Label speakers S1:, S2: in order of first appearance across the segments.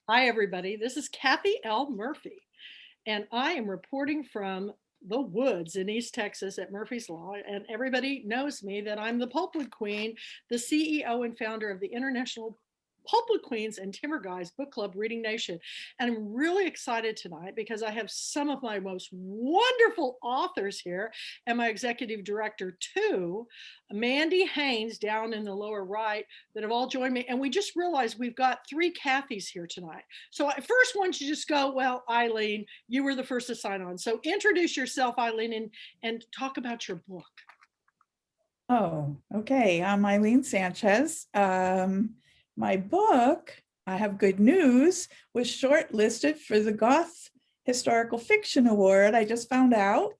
S1: Hi, everybody. This is Kathy L. Murphy, and I am reporting from the woods in East Texas at Murphy's Law. And everybody knows me that I'm the Pulpwood Queen, the CEO and founder of the International Pulpwood Queens and Timber Guys Book Club Reading Nation. And I'm really excited tonight because I have some of my most wonderful authors here and my executive director, too, Mandy Haynes, down in the lower right, that have all joined me. And we just realized we've got three Kathys here tonight. So I first want you to just go, well, Eileen, you were the first to sign on. So introduce yourself, Eileen, and talk about your book.
S2: Oh, okay. I'm Eileen Sanchez. My book, I Have Good News, was shortlisted for the Goth Historical Fiction Award. I just found out.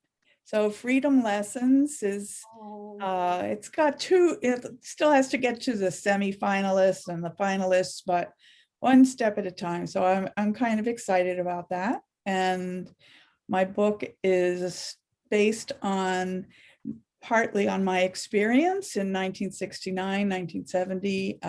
S2: So Freedom Lessons is, it still has to get to the semifinalists and the finalists, but one step at a time. So I'm kind of excited about that. And my book is based partly on my experience in 1969, 1970,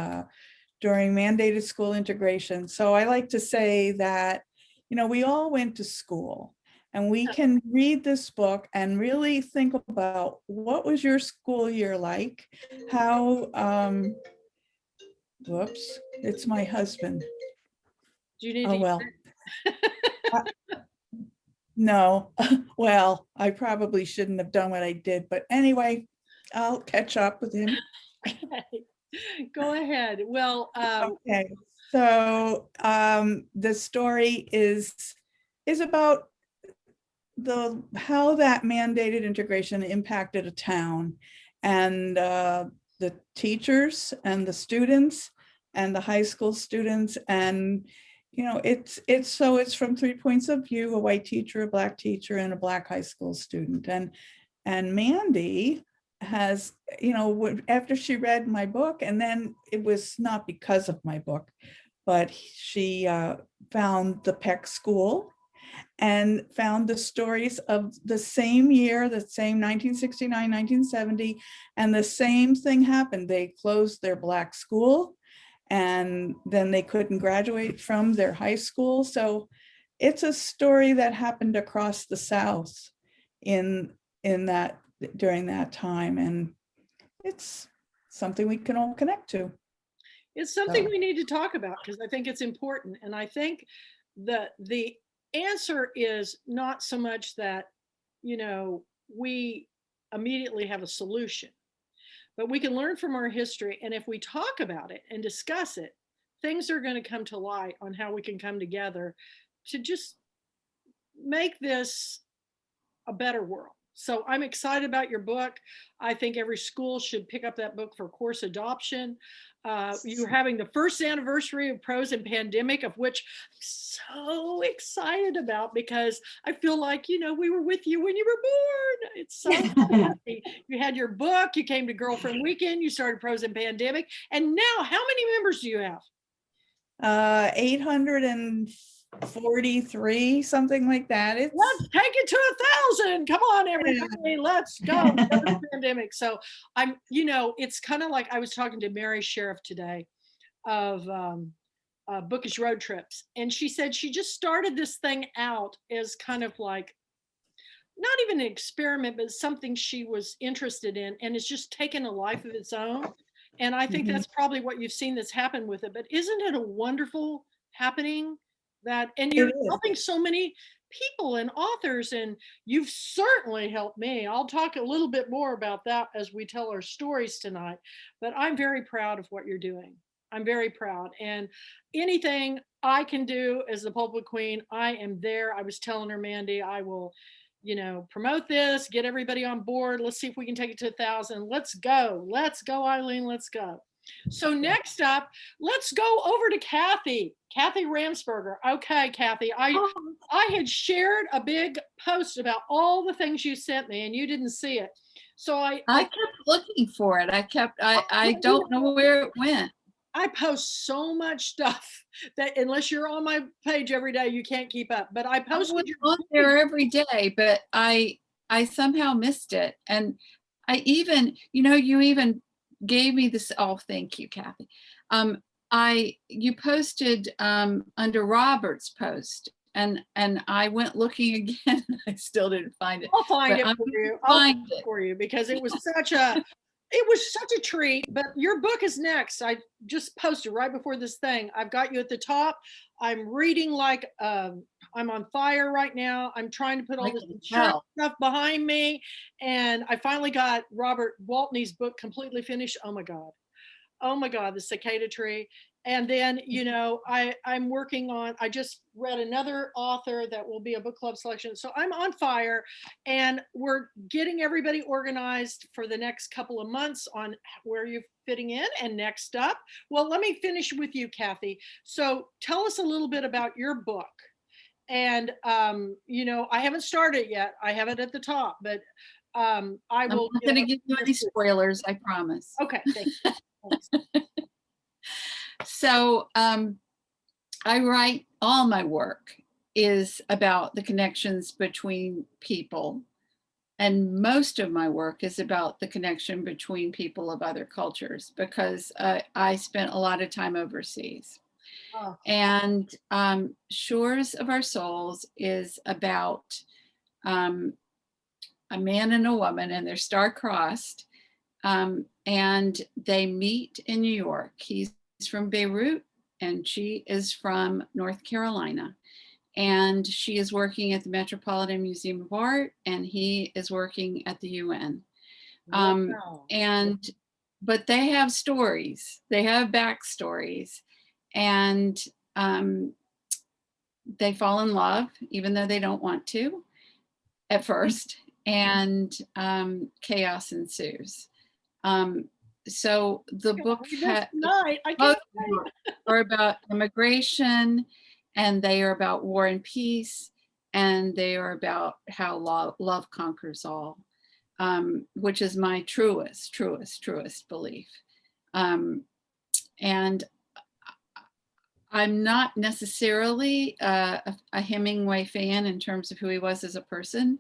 S2: during mandated school integration. So I like to say that, we all went to school, and we can read this book and really think about what was your school year like, how, whoops, it's my husband.
S1: Do you need
S2: Oh,
S1: to
S2: well. No, well, I probably shouldn't have done what I did, but anyway, I'll catch up with him.
S1: Okay. Go ahead. Well,
S2: Okay, so the story is about how that mandated integration impacted a town, and the teachers and the students and the high school students, and it's from 3 points of view: a white teacher, a black teacher, and a black high school student. And Mandy has, after she read my book, and then it was not because of my book, but she found the Peck School and found the stories of the same year, the same 1969, 1970, and the same thing happened. They closed their black school, and then they couldn't graduate from their high school. So it's a story that happened across the South during that time, and it's something we can all connect to.
S1: it's something we need to talk about because I think it's important. And I think the answer is not so much that, we immediately have a solution, but we can learn from our history. And if we talk about it and discuss it, things are going to come to light on how we can come together to just make this a better world. So I'm excited about your book. I think every school should pick up that book for course adoption. You're having the first anniversary of Prose and Pandemic, of which I'm so excited about because I feel like, we were with you when you were born. It's so happy. You had your book, you came to Girlfriend Weekend, you started Prose and Pandemic, and now how many members do you have?
S2: 843, something like that.
S1: Let's take it to 1,000. Come on, everybody, let's go. Pandemic. So it's kind of like I was talking to Mary Sheriff today of Bookish Road Trips, and she said she just started this thing out as kind of like not even an experiment, but something she was interested in, and it's just taken a life of its own. And I think that's probably what you've seen that's happened with it. But isn't it a wonderful happening and you're helping so many people and authors, and you've certainly helped me. I'll talk a little bit more about that as we tell our stories tonight, but I'm very proud of what you're doing. I'm very proud. And anything I can do as the Pulpwood Queen, I am there. I was telling her, Mandy, I will promote this, get everybody on board. Let's see if we can take it to 1,000. Let's go, Eileen, let's go. So next up, let's go over to Kathy Ramsberger. Okay, Kathy, I had shared a big post about all the things you sent me, and you didn't see it. So I
S3: kept looking for it. I don't know where it went.
S1: I post so much stuff that unless you're on my page every day, you can't keep up. But I posted
S3: on there every day, but I somehow missed it. And I even, you even gave me this. Oh, thank you, Kathy. you posted under Robert's post, and I went looking again. And I still didn't find it.
S1: I'll find
S3: But
S1: it
S3: I'm
S1: for
S3: gonna
S1: you. I'll
S3: find
S1: find it
S3: it.
S1: for you because it was such a treat. But your book is next. I just posted right before this thing. I've got you at the top. I'm reading like I'm on fire right now. I'm trying to put all
S3: I
S1: this
S3: can
S1: insurance
S3: tell.
S1: stuff behind me, and I finally got Robert Waltney's book completely finished. Oh my God, the cicada tree. And then, I'm working on, I just read another author that will be a book club selection. So I'm on fire, and we're getting everybody organized for the next couple of months on where you're fitting in. And next up, well, let me finish with you, Kathy. So tell us a little bit about your book. And, I haven't started yet. I have it at the top, but I
S3: I'm
S1: will.
S3: not going to give you any spoilers, I promise.
S1: Okay, thank you. Thanks.
S3: So I write, all my work is about the connections between people. And most of my work is about the connection between people of other cultures, because I spent a lot of time overseas.
S1: Oh.
S3: And Shores of Our Souls is about a man and a woman, and they're star-crossed. And they meet in New York. He's from Beirut and she is from North Carolina. And she is working at the Metropolitan Museum of Art and he is working at the UN.
S1: Wow.
S3: But they have stories, they have backstories, and they fall in love, even though they don't want to at first, and chaos ensues. So the book both are about immigration, and they are about war and peace, and they are about how love conquers all, which is my truest belief. And I'm not necessarily a Hemingway fan in terms of who he was as a person,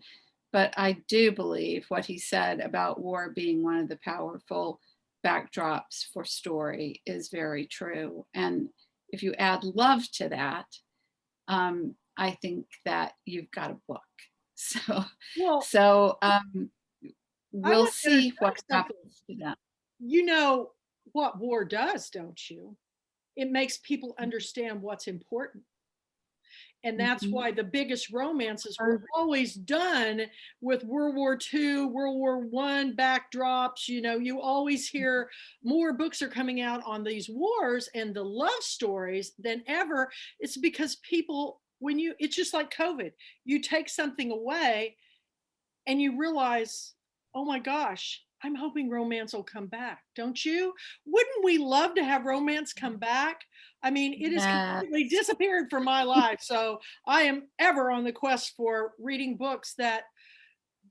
S3: but I do believe what he said about war being one of the powerful backdrops for story is very true. And if you add love to that, I think that you've got a book. So we'll see what happens to them.
S1: You know what war does, don't you? It makes people understand what's important. And that's why the biggest romances were always done with World War II, World War I backdrops. You always hear more books are coming out on these wars and the love stories than ever. It's because people, it's just like COVID, you take something away and you realize, oh my gosh, I'm hoping romance will come back. Don't you? Wouldn't we love to have romance come back? I mean, it has completely disappeared from my life. So I am ever on the quest for reading books that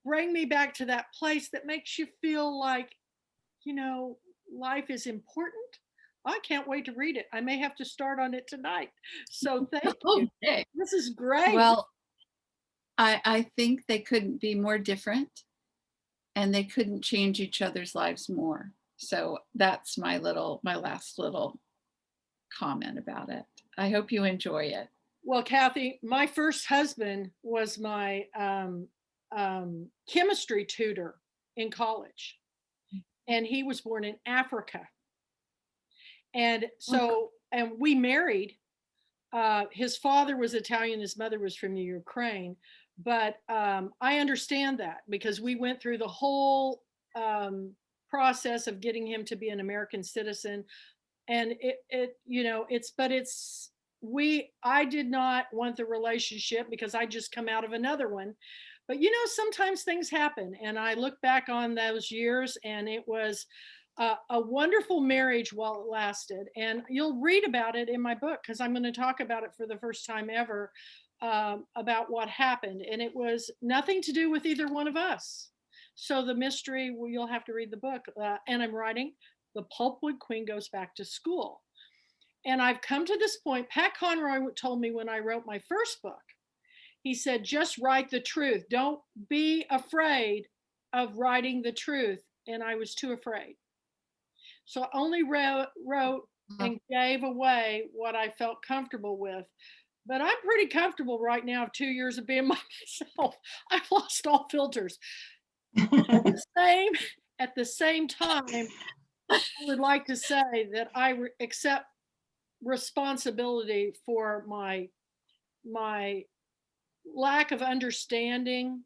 S1: bring me back to that place that makes you feel like, life is important. I can't wait to read it. I may have to start on it tonight. So thank you.
S3: Okay.
S1: This is great.
S3: Well, I think they couldn't be more different and they couldn't change each other's lives more. So that's my last little comment about it. I hope you enjoy it.
S1: Well, Kathy, my first husband was my chemistry tutor in college, and he was born in Africa. And so, and we married. His father was Italian, his mother was from the Ukraine. But I understand that because we went through the whole process of getting him to be an American citizen. And I did not want the relationship because I just come out of another one. But sometimes things happen. And I look back on those years and it was a wonderful marriage while it lasted. And you'll read about it in my book because I'm going to talk about it for the first time ever, about what happened. And it was nothing to do with either one of us. So the mystery, well, you'll have to read the book. And I'm writing The Pulpwood Queen Goes Back to School. And I've come to this point. Pat Conroy told me when I wrote my first book, he said, just write the truth. Don't be afraid of writing the truth. And I was too afraid. So I only wrote and gave away what I felt comfortable with. But I'm pretty comfortable right now of 2 years of being myself. I've lost all filters. Same at the same time, I would like to say that I accept responsibility for my lack of understanding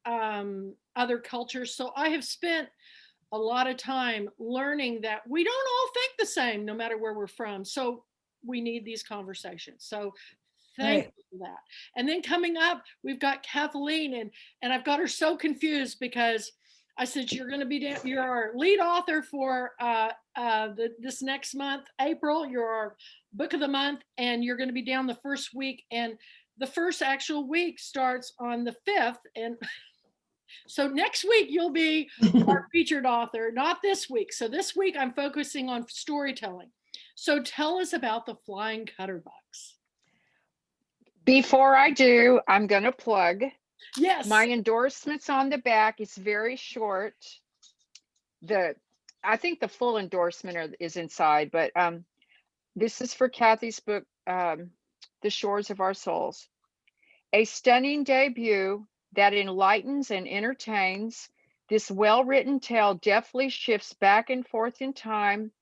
S1: other cultures. So I have spent a lot of time learning that we don't all think the same, no matter where we're from. So we need these conversations. So thank you for that. And then coming up, we've got Kathleen, and I've got her so confused because I said, you're going to be, you're our lead author for this next month, April. You're our book of the month, and you're going to be down the first week. And the first actual week starts on the 5th. And so next week you'll be our featured author, not this week. So this week I'm focusing on storytelling. So tell us about the Flying Cutterbucks.
S4: Before I do, I'm going to plug.
S1: Yes.
S4: My endorsement's on the back. It's very short. I think the full endorsement is inside, but this is for Kathy's book, The Shores of Our Souls. A stunning debut that enlightens and entertains. This well-written tale deftly shifts back and forth in time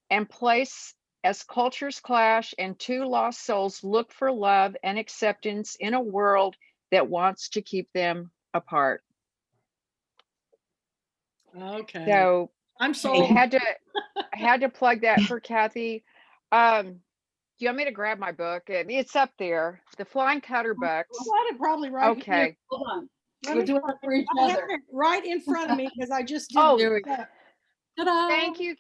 S4: and place as cultures clash and two lost souls look for love and acceptance in a world that wants to keep them apart.
S1: Okay.
S4: So
S1: I'm sold.
S4: I had to plug that for Kathy. Do you want me to grab my book? It's up there. The Flying Cutterbucks.
S1: I got it probably right
S4: Okay.
S1: here. Hold on.
S3: We're doing it for each
S1: I have
S3: other.
S1: it right in front of me because I just did.
S4: Oh,
S3: Ta-da!
S4: thank you.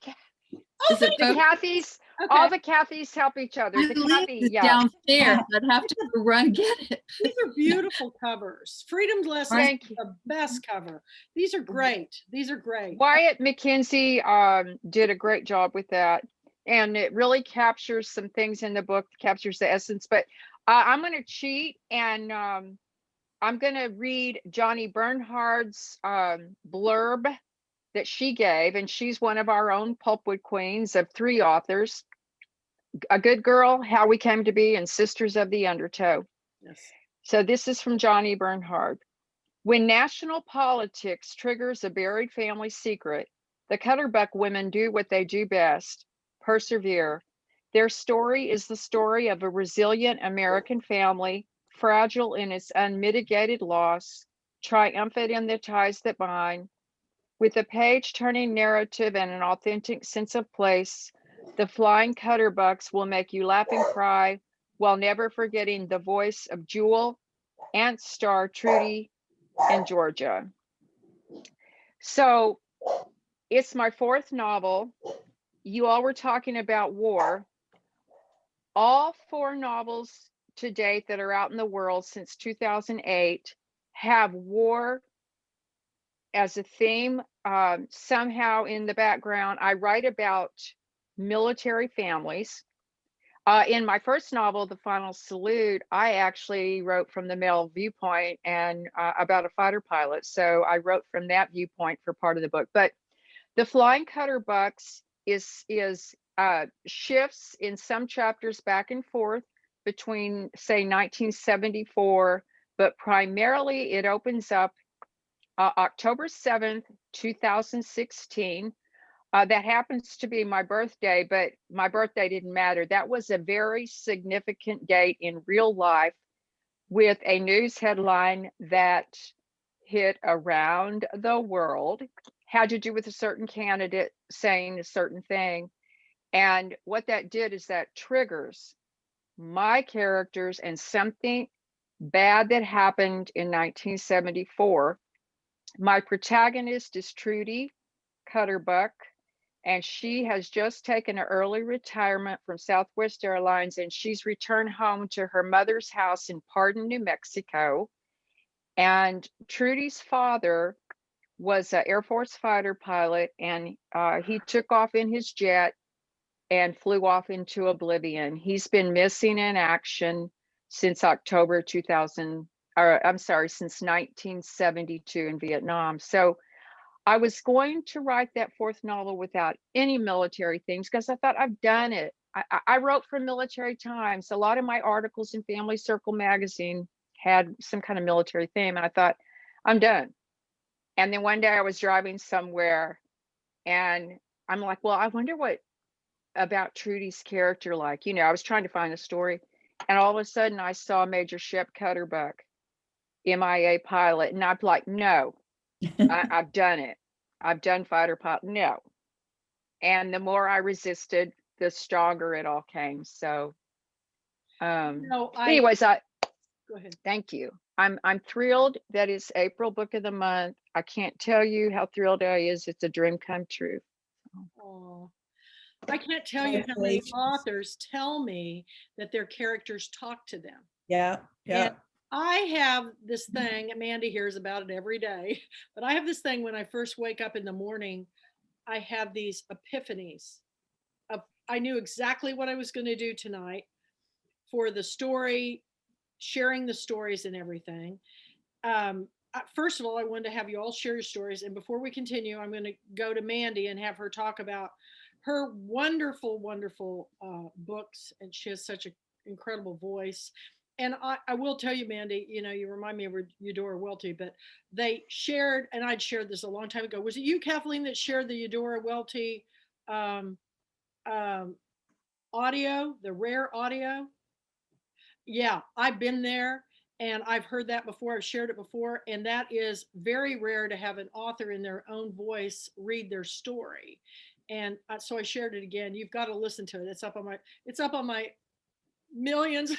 S3: Is it
S4: The Kathys, all the Kathys help each other. The Kathy,
S3: is
S4: yeah.
S3: downstairs. I'd have to run get it.
S1: These are beautiful covers. Freedom's Lesson is
S4: Thank you.
S1: the best cover. These are great. These are great.
S4: Wyatt McKenzie did a great job with that. And it really captures some things in the book, captures the essence. But I'm going to cheat and I'm going to read Johnny Bernhard's blurb that she gave. And she's one of our own Pulpwood queens of 3 authors. A Good Girl, How We Came to Be, and Sisters of the Undertow.
S1: Yes.
S4: So this is from Johnny Bernhard. When national politics triggers a buried family secret, the Cutterbuck women do what they do best. Persevere. Their story is the story of a resilient American family, fragile in its unmitigated loss, triumphant in the ties that bind. With a page-turning narrative and an authentic sense of place, the Flying Cutterbucks will make you laugh and cry while never forgetting the voice of Jewel, Aunt Star, Trudy, and Georgia. So it's my 4th novel. You all were talking about war. All 4 novels to date that are out in the world since 2008 have war as a theme. Somehow in the background, I write about military families. In my first novel, The Final Salute, I actually wrote from the male viewpoint and about a fighter pilot. So I wrote from that viewpoint for part of the book. But The Flying Cutterbucks shifts in some chapters back and forth between, say, 1974, but primarily it opens up October 7th, 2016. That happens to be my birthday, but my birthday didn't matter. That was a very significant date in real life with a news headline that hit around the world, had to do with a certain candidate saying a certain thing. And what that did is that triggers my characters and something bad that happened in 1974. My protagonist is Trudy Cutterbuck, and she has just taken an early retirement from Southwest Airlines, and she's returned home to her mother's house in Pardon, New Mexico. And Trudy's father was an Air Force fighter pilot, and he took off in his jet and flew off into oblivion. He's been missing in action since October 2000, or I'm sorry, since 1972 in Vietnam. So I was going to write that fourth novel without any military themes because I thought I've done it. I wrote for Military Times. A lot of my articles in Family Circle magazine had some kind of military theme, and I thought, I'm done. And then one day I was driving somewhere, and I'm like, well, I wonder what about Trudy's character like. I was trying to find a story, and all of a sudden I saw Major Shep Cutterbuck, MIA pilot, and I'm like, no, I've done it. I've done fighter pilot. No. And the more I resisted, the stronger it all came. So anyways,
S1: go ahead.
S4: Thank you. I'm thrilled that it's April Book of the Month. I can't tell you how thrilled I is. It's a dream come true.
S1: Oh, I can't tell you how many authors tell me that their characters talk to them.
S2: Yeah. Yeah.
S1: And I have this thing, Mandy hears about it every day, but I have this thing when I first wake up in the morning, I have these epiphanies of, I knew exactly what I was going to do tonight for the story, sharing the stories and everything. First of all, I wanted to have you all share your stories. And before we continue, I'm going to go to Mandy and have her talk about her wonderful, wonderful books. And she has such an incredible voice. And I will tell you, Mandy, you remind me of Eudora Welty, but they shared, and I'd shared this a long time ago. Was it you, Kathleen, that shared the Eudora Welty audio, the rare audio? Yeah, I've been there and I've heard that before. I've shared it before. And that is very rare to have an author in their own voice read their story. And so I shared it again. You've got to listen to it. It's up on my millions.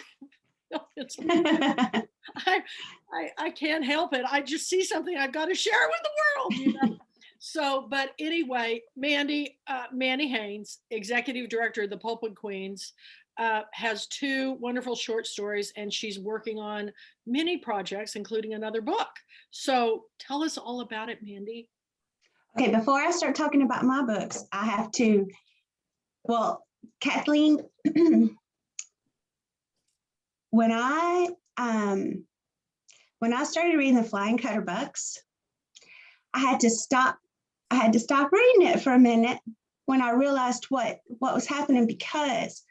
S1: I can't help it. I just see something, I've got to share it with the world. So, but anyway, Manny Haynes, executive director of the Pulpwood Queens, has two wonderful short stories, and she's working on many projects, including another book. So tell us all about it, Mandy.
S5: Okay, before I start talking about my books, I have to, Kathleen, when I started reading The Flying Cutterbucks, I had to stop reading it for a minute when I realized what was happening, because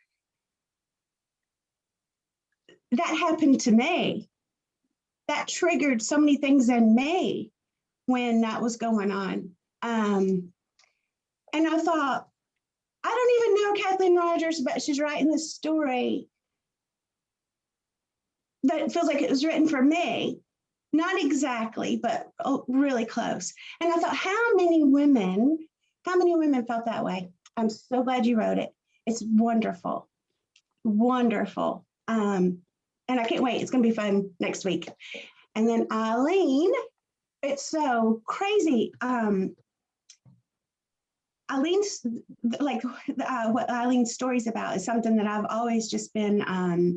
S5: that happened to me. That triggered so many things in me when that was going on. And I thought, I don't even know Kathleen Rogers, but she's writing this story that feels like it was written for me. Not exactly, but really close. And I thought, how many women felt that way? I'm so glad you wrote it. It's wonderful, wonderful. And I can't wait. It's going to be fun next week. And then Eileen, it's so crazy. Eileen's, like what Eileen's story's about is something that I've always just been, I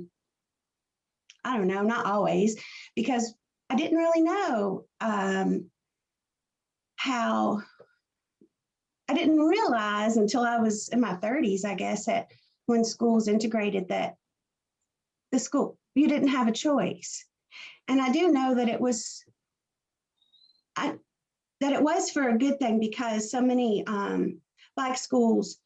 S5: don't know, not always, because I didn't really know how, I didn't realize until I was in my 30s, I guess, that when schools integrated that the school, you didn't have a choice. And I do know that it was, for a good thing, because so many Black schools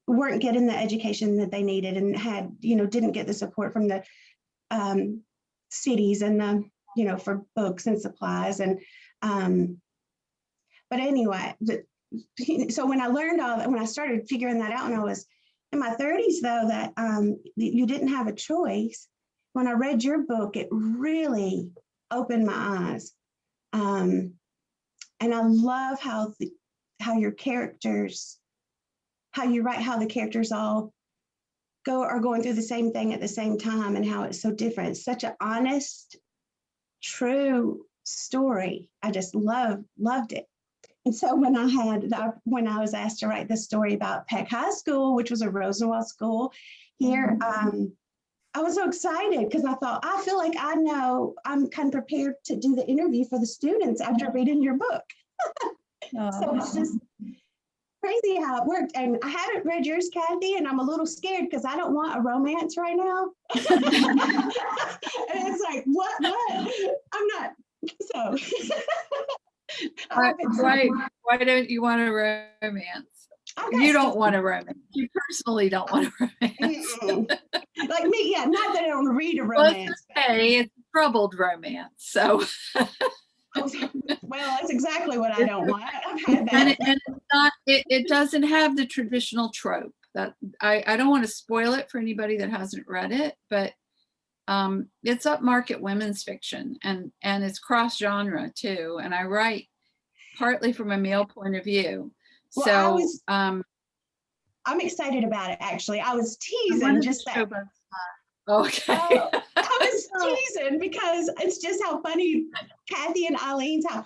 S5: weren't getting the education that they needed, and didn't get the support from the cities and for books and supplies. And but anyway, so when I learned all that, when I started figuring that out when I was in my 30s, though, that you didn't have a choice, when I read your book, it really opened my eyes. And I love how your characters, how you write, how the characters all are going through the same thing at the same time, and how it's so different. It's such an honest, true story. I just loved it. And so when I was asked to write this story about Peck High School, which was a Rosenwald school here, I was so excited, because I thought, I feel like I know, I'm kind of prepared to do the interview for the students after reading your book. So it's just crazy how it worked. And I haven't read yours, Kathy, and I'm a little scared because I don't want a romance right now. And it's like, what? I'm not, So
S3: Why don't you want a romance? You don't want a romance. You personally don't want a romance.
S5: Like me, yeah, not that I don't read a
S3: Well,
S5: romance.
S3: it's okay. It's a troubled romance. So
S5: Well, that's exactly what I don't want. I've had that.
S3: and it's not, it doesn't have the traditional trope that I don't want to spoil it for anybody that hasn't read it, but it's upmarket women's fiction and it's cross genre too. And I write partly from a male point of view.
S5: Well,
S3: So
S5: I'm excited about it, actually. I was teasing just that.
S3: Okay.
S5: I was teasing because it's just how funny Kathy and Eileen's, how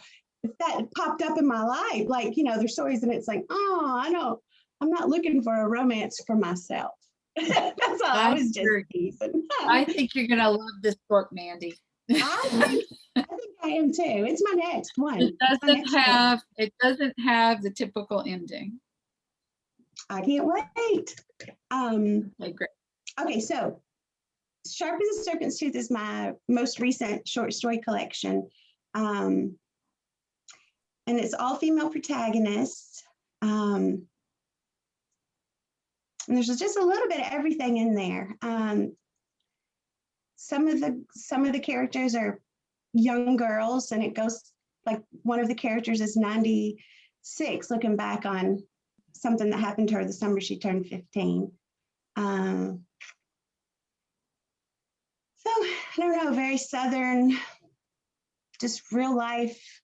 S5: that popped up in my life. Like, you know, there's stories and it's like, oh, I'm not looking for a romance for myself. That's all. I was just teasing.
S3: I think you're going to love this book, Mandy.
S5: I think I am too. It's my next one.
S3: It doesn't have the typical ending.
S5: I can't wait.
S3: Okay, great.
S5: Okay, so Sharp as a Serpent's Tooth is my most recent short story collection. And it's all female protagonists. And there's just a little bit of everything in there. Some of the characters are young girls, and it goes like one of the characters is 96, looking back on something that happened to her the summer she turned 15. So I don't know, very Southern, just real life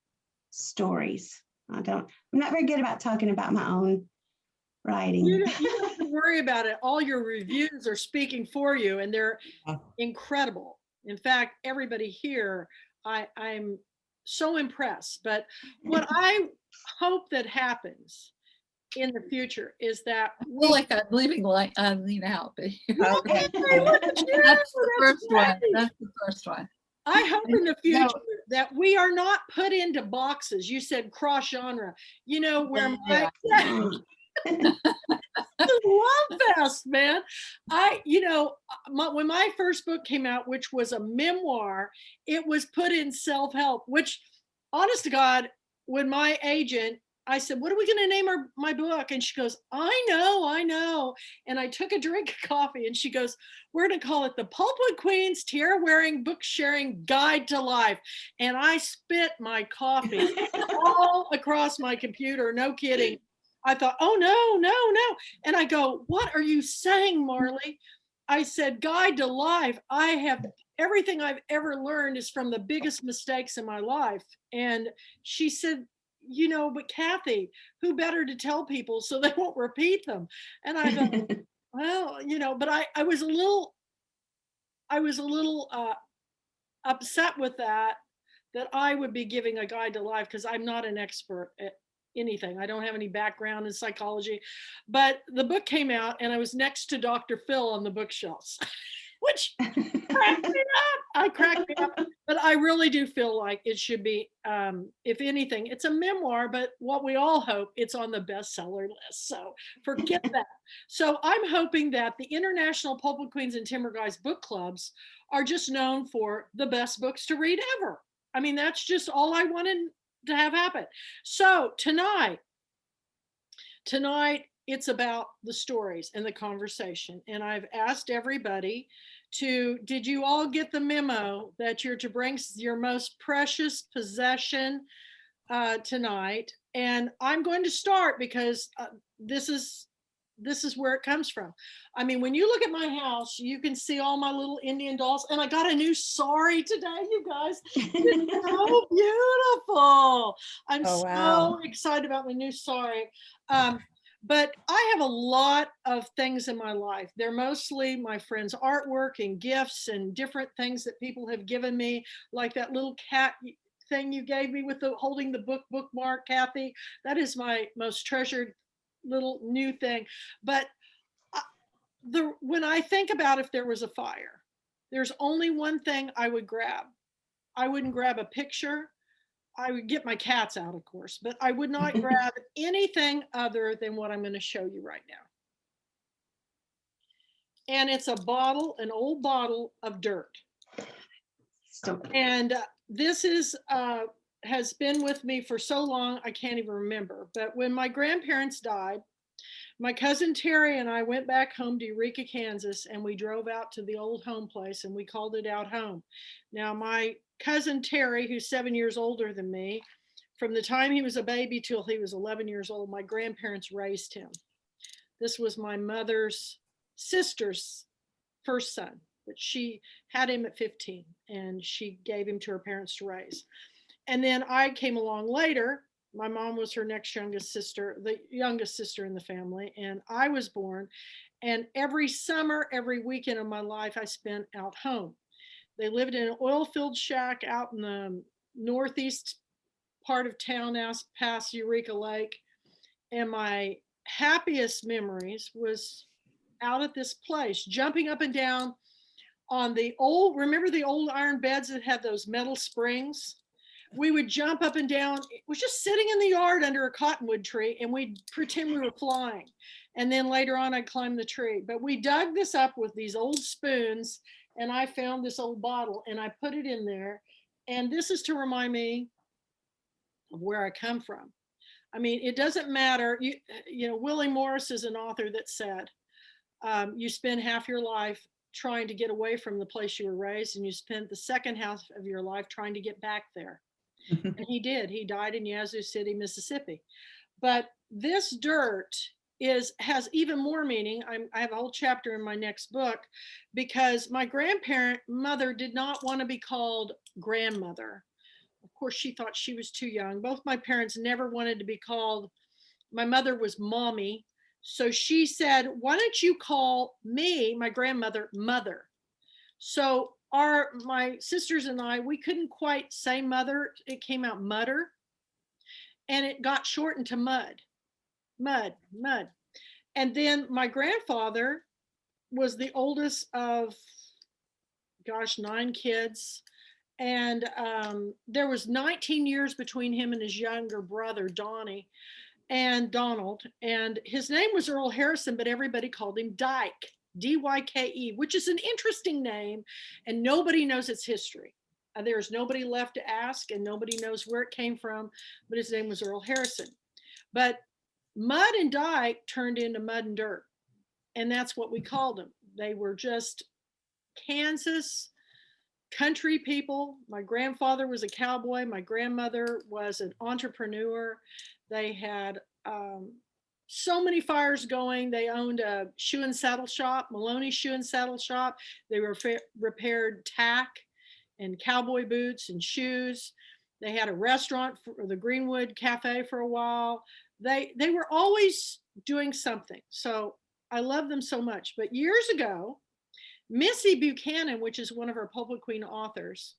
S5: stories. I'm not very good about talking about my own writing.
S1: You don't have to worry about it. All your reviews are speaking for you, and they're incredible. In fact, everybody here, I'm so impressed. But what I hope that happens in the future is that
S3: like I'm leaving Eileen out. But
S1: okay,
S3: that's the first one. That's the first one.
S1: I hope in the future that we are not put into boxes. You said cross genre. You know, where my love fest, man. When my first book came out, which was a memoir, it was put in self-help, which, honest to God, when my agent, I said, what are we going to name my book? And she goes, I know. And I took a drink of coffee and she goes, we're going to call it the Pulpwood Queen's Tiara-Wearing Book Sharing Guide to Life. And I spit my coffee all across my computer. No kidding. I thought, oh, no. And I go, what are you saying, Marley? I said, guide to life. Everything I've ever learned is from the biggest mistakes in my life. And she said, but Kathy, who better to tell people so they won't repeat them? And I thought, well, but I was a little upset with that I would be giving a guide to life, because I'm not an expert at anything. I don't have any background in psychology. But the book came out and I was next to Dr. Phil on the bookshelves, which cracked me up. I cracked me up. But I really do feel like it should be, if anything, it's a memoir, but what we all hope, it's on the bestseller list. So forget that. So I'm hoping that the International Pulpwood Queens and Timber Guys book clubs are just known for the best books to read ever. I mean, that's just all I wanted to have happen. So tonight, it's about the stories and the conversation. And I've asked everybody did you all get the memo that you're to bring your most precious possession tonight? And I'm going to start because this is where it comes from. I mean, when you look at my house, you can see all my little Indian dolls. And I got a new sari today, you guys. It's so beautiful. I'm so excited about my new sari. But I have a lot of things in my life. They're mostly my friends' artwork and gifts and different things that people have given me, like that little cat thing you gave me with holding the bookmark, Kathy. That is my most treasured little new thing. But when I think about if there was a fire, there's only one thing I would grab. I wouldn't grab a picture. I would get my cats out, of course, but I would not grab anything other than what I'm going to show you right now. And it's an old bottle of dirt. And this is has been with me for so long I can't even remember. But when my grandparents died, my cousin Terry and I went back home to Eureka, Kansas, and we drove out to the old home place and we called it Out Home. Now, my cousin Terry, who's 7 years older than me, from the time he was a baby till he was 11 years old, my grandparents raised him. This was my mother's sister's first son, but she had him at 15 and she gave him to her parents to raise. And then I came along later. My mom was her next youngest sister, the youngest sister in the family, and I was born. And every summer, every weekend of my life, I spent out home. They lived in an oil field shack out in the northeast part of town, past Eureka Lake. And my happiest memories was out at this place, jumping up and down on the old, remember the old iron beds that had those metal springs? We would jump up and down. It was just sitting in the yard under a cottonwood tree and we'd pretend we were flying. And then later on I'd climb the tree. But we dug this up with these old spoons and I found this old bottle and I put it in there. And this is to remind me of where I come from. I mean, it doesn't matter. You know, Willie Morris is an author that said, you spend half your life trying to get away from the place you were raised and you spend the second half of your life trying to get back there. And he did. He died in Yazoo City, Mississippi. But this dirt has even more meaning. I have a whole chapter in my next book because my grandmother did not want to be called grandmother. Of course, she thought she was too young. Both my parents never wanted to be called. My mother was mommy. So she said, why don't you call me, my grandmother, mother? So my sisters and I, we couldn't quite say mother. It came out mutter. And it got shortened to mud. And then my grandfather was the oldest of, 9 kids. And there was 19 years between him and his younger brother, Donald. And his name was Earl Harrison, but everybody called him Dyke. D-Y-K-E, which is an interesting name, and nobody knows its history. There's nobody left to ask, and nobody knows where it came from, but his name was Earl Harrison. But Mud and Dyke turned into Mud and Dirt, and that's what we called them. They were just Kansas country people. My grandfather was a cowboy. My grandmother was an entrepreneur. They had so many fires going. They owned a shoe and saddle shop, Maloney Shoe and Saddle Shop. They repaired tack and cowboy boots and shoes. They had a restaurant for the Greenwood Cafe for a while. They were always doing something. So I love them so much. But years ago, Missy Buchanan, which is one of our Pulpwood Queen authors,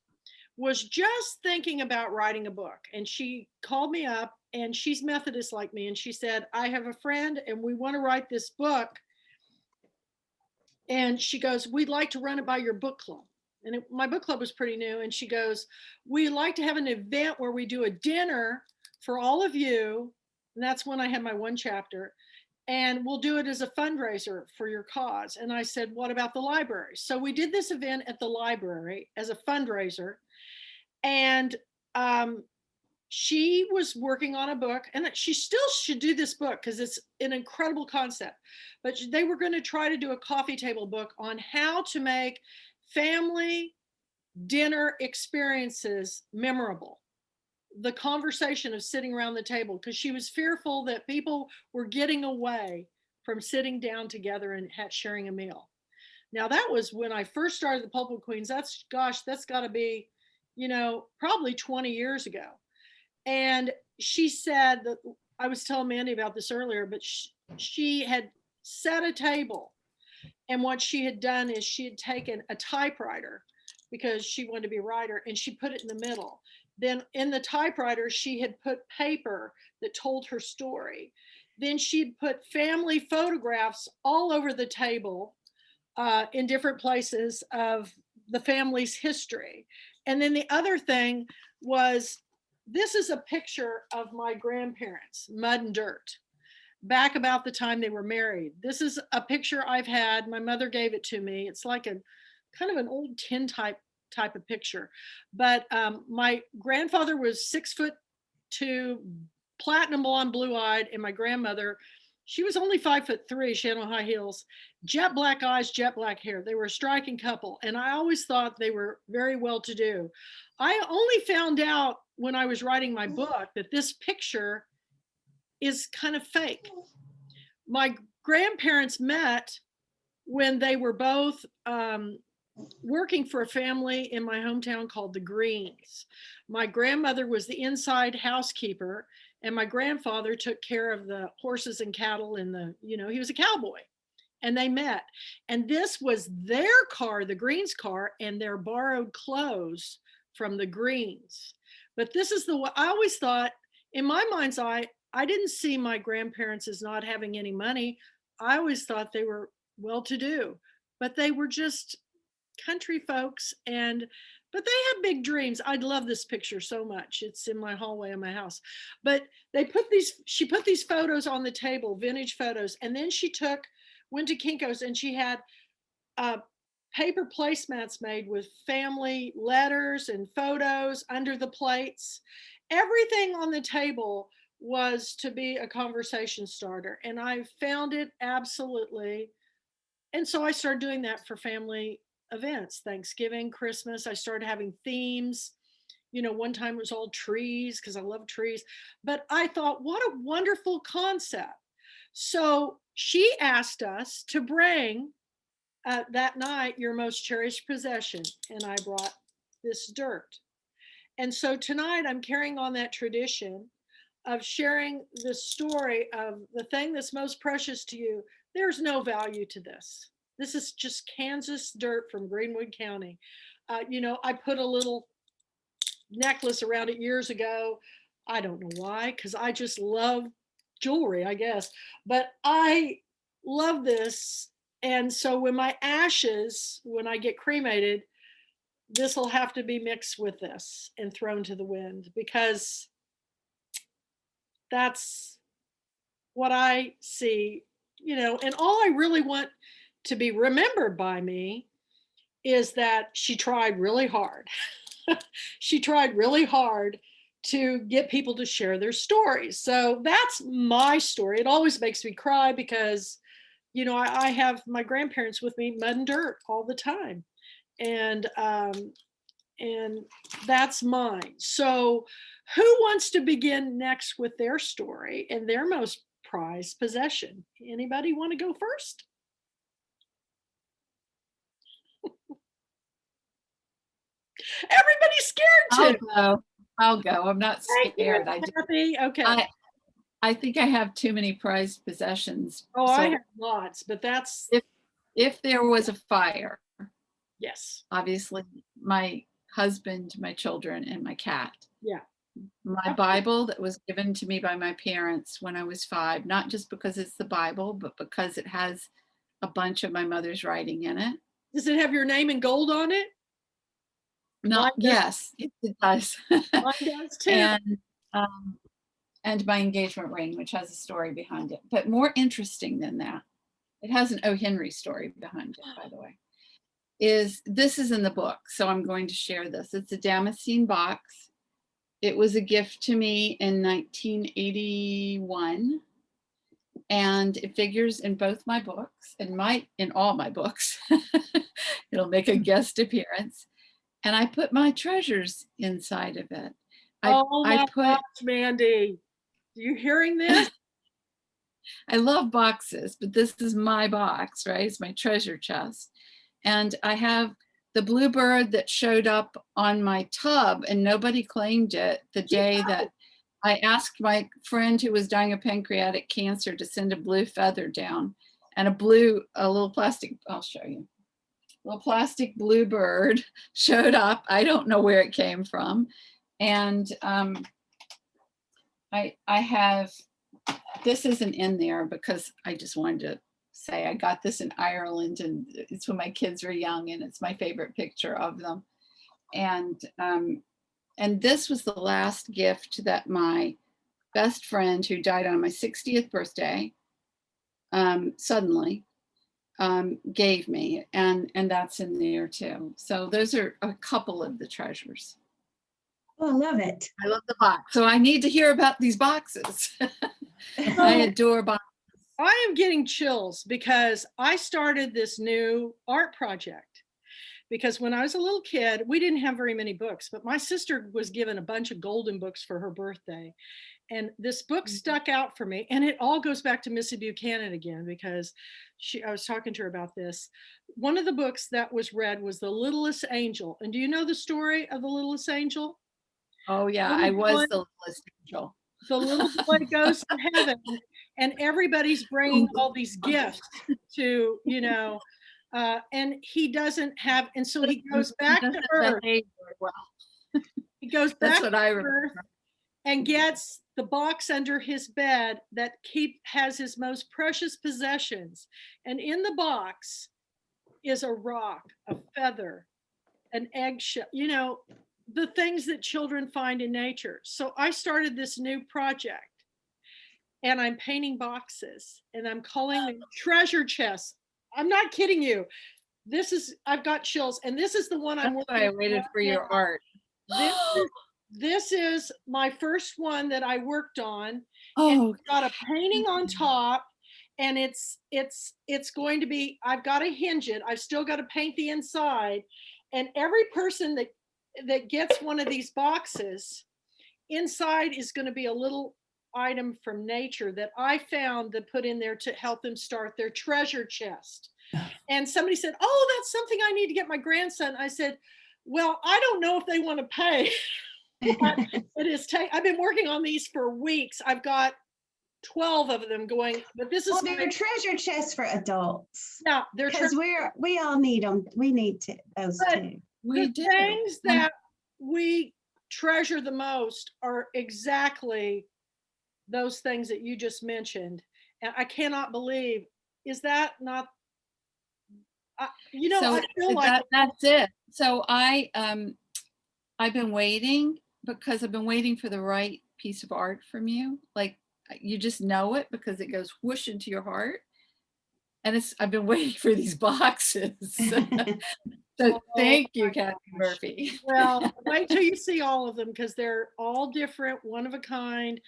S1: was just thinking about writing a book. And she called me up, and she's Methodist like me. And she said, I have a friend and we want to write this book. And she goes, we'd like to run it by your book club. And my book club was pretty new. And she goes, we'd like to have an event where we do a dinner for all of you. And that's when I had my one chapter. And we'll do it as a fundraiser for your cause. And I said, what about the library? So we did this event at the library as a fundraiser. And she was working on a book, and she still should do this book because it's an incredible concept. But they were going to try to do a coffee table book on how to make family dinner experiences memorable. The conversation of sitting around the table, because she was fearful that people were getting away from sitting down together and sharing a meal. Now that was when I first started the Pulpwood Queens. That's got to be, probably 20 years ago. And she said that, I was telling Mandy about this earlier, but she had set a table. And what she had done is she had taken a typewriter because she wanted to be a writer, and she put it in the middle. Then in the typewriter, she had put paper that told her story. Then she'd put family photographs all over the table in different places of the family's history. And then the other thing was, this is a picture of my grandparents, Mud and Dirt, back about the time they were married. This is a picture I've had. My mother gave it to me. It's like a kind of an old tin type type of picture. But my grandfather was 6'2", platinum blonde, blue-eyed, and my grandmother, she was only 5'3". She had on high heels, jet black eyes, jet black hair. They were a striking couple, and I always thought they were very well-to-do. I only found out when I was writing my book that this picture is kind of fake. My grandparents met when they were both working for a family in my hometown called the Greens. My grandmother was the inside housekeeper, and my grandfather took care of the horses and cattle in the, he was a cowboy. And they met. And this was their car, the Greens car, and their borrowed clothes from the Greens. But this is I always thought, in my mind's eye, I didn't see my grandparents as not having any money. I always thought they were well-to-do, but they were just country folks, but they had big dreams. I love this picture so much. It's in my hallway of my house. But she put these photos on the table, vintage photos, and then she went to Kinko's, and she had paper placemats made with family letters and photos under the plates. Everything on the table was to be a conversation starter, and I found it absolutely. And so I started doing that for family events, Thanksgiving, Christmas. I started having themes. One time it was all trees because I love trees. But I thought, what a wonderful concept. So she asked us to bring that night your most cherished possession, and I brought this dirt. And so tonight I'm carrying on that tradition of sharing the story of the thing that's most precious to you. There's no value to this. This is just Kansas dirt from Greenwood County. I put a little necklace around it years ago. I don't know why, because I just love jewelry, I guess. But I love this. And so when my ashes, when I get cremated, this will have to be mixed with this and thrown to the wind, because that's what I see, and all I really want to be remembered by me is that she tried really hard. She tried really hard to get people to share their stories. So that's my story. It always makes me cry because, I have my grandparents with me, mud and dirt all the time. And that's mine. So who wants to begin next with their story and their most prized possession? Anybody want to go first? Everybody's scared too.
S3: I'll go. I'm not scared.
S1: Okay.
S3: I think I have too many prized possessions.
S1: Oh, so I have lots, but that's
S3: if there was a fire.
S1: Yes.
S3: Obviously, my husband, my children, and my cat.
S1: Yeah.
S3: My Bible that was given to me by my parents when I was 5, not just because it's the Bible, but because it has a bunch of my mother's writing in it.
S1: Does it have your name in gold on it?
S3: No, yes, it does.
S1: Mine does too.
S3: And my engagement ring, which has a story behind it. But more interesting than that, it has an O. Henry story behind it, by the way. This is in the book, so I'm going to share this. It's a Damascene box. It was a gift to me in 1981, and it figures in both my books, in all my books. It'll make a guest appearance, and I put my treasures inside of it.
S1: Gosh, Mandy, are you hearing this?
S3: I love boxes, but this is my box, right? It's my treasure chest. And I have the bluebird that showed up on my tub, and nobody claimed it the day that I asked my friend who was dying of pancreatic cancer to send a blue feather down, and a little plastic, I'll show you. A little plastic bluebird showed up. I don't know where it came from. And I have, this isn't in there because I just wanted to say I got this in Ireland, and it's when my kids were young, and it's my favorite picture of them. And this was the last gift that my best friend, who died on my 60th birthday, suddenly, gave me, and that's in there too. So those are a couple of the treasures.
S5: Oh, I love it.
S3: I love the box. So I need to hear about these boxes. I adore boxes.
S1: I am getting chills because I started this new art project. Because when I was a little kid, we didn't have very many books, but my sister was given a bunch of golden books for her birthday. And this book stuck out for me. And it all goes back to Missy Buchanan again, because I was talking to her about this. One of the books that was read was The Littlest Angel. And do you know the story of The Littlest Angel?
S3: Oh yeah, I was the littlest angel.
S1: The little boy goes to heaven and everybody's bringing all these gifts to, and he doesn't have, and so he goes back to Earth. He goes back to Earth and gets the box under his bed that has his most precious possessions. And in the box is a rock, a feather, an eggshell, the things that children find in nature. So I started this new project and I'm painting boxes and I'm calling them treasure chests. I'm not kidding you. I've got chills, and this is the one I'm working on.
S3: I waited for your art.
S1: This is my first one that I worked on.
S3: Oh,
S1: it's got a painting on top, and it's going to be, I've got to hinge it. I've still got to paint the inside. And every person that gets one of these boxes, inside is going to be a little item from nature that I found that put in there to help them start their treasure chest. And somebody said, oh, that's something I need to get my grandson. I said, well, I don't know if they want to pay. I've been working on these for weeks. I've got 12 of them going, but this is
S5: they're treasure chests for adults.
S1: Yeah, they're
S5: because we all need them. We need those too.
S1: The things that we treasure the most are exactly those things that you just mentioned. And I cannot believe, is that not, I feel like
S3: that's it. So I've been waiting, because I've been waiting for the right piece of art from you. Like, you just know it because it goes whoosh into your heart. And I've been waiting for these boxes. So thank you, Kathy Murphy.
S1: Well, wait till you see all of them, because they're all different, one of a kind.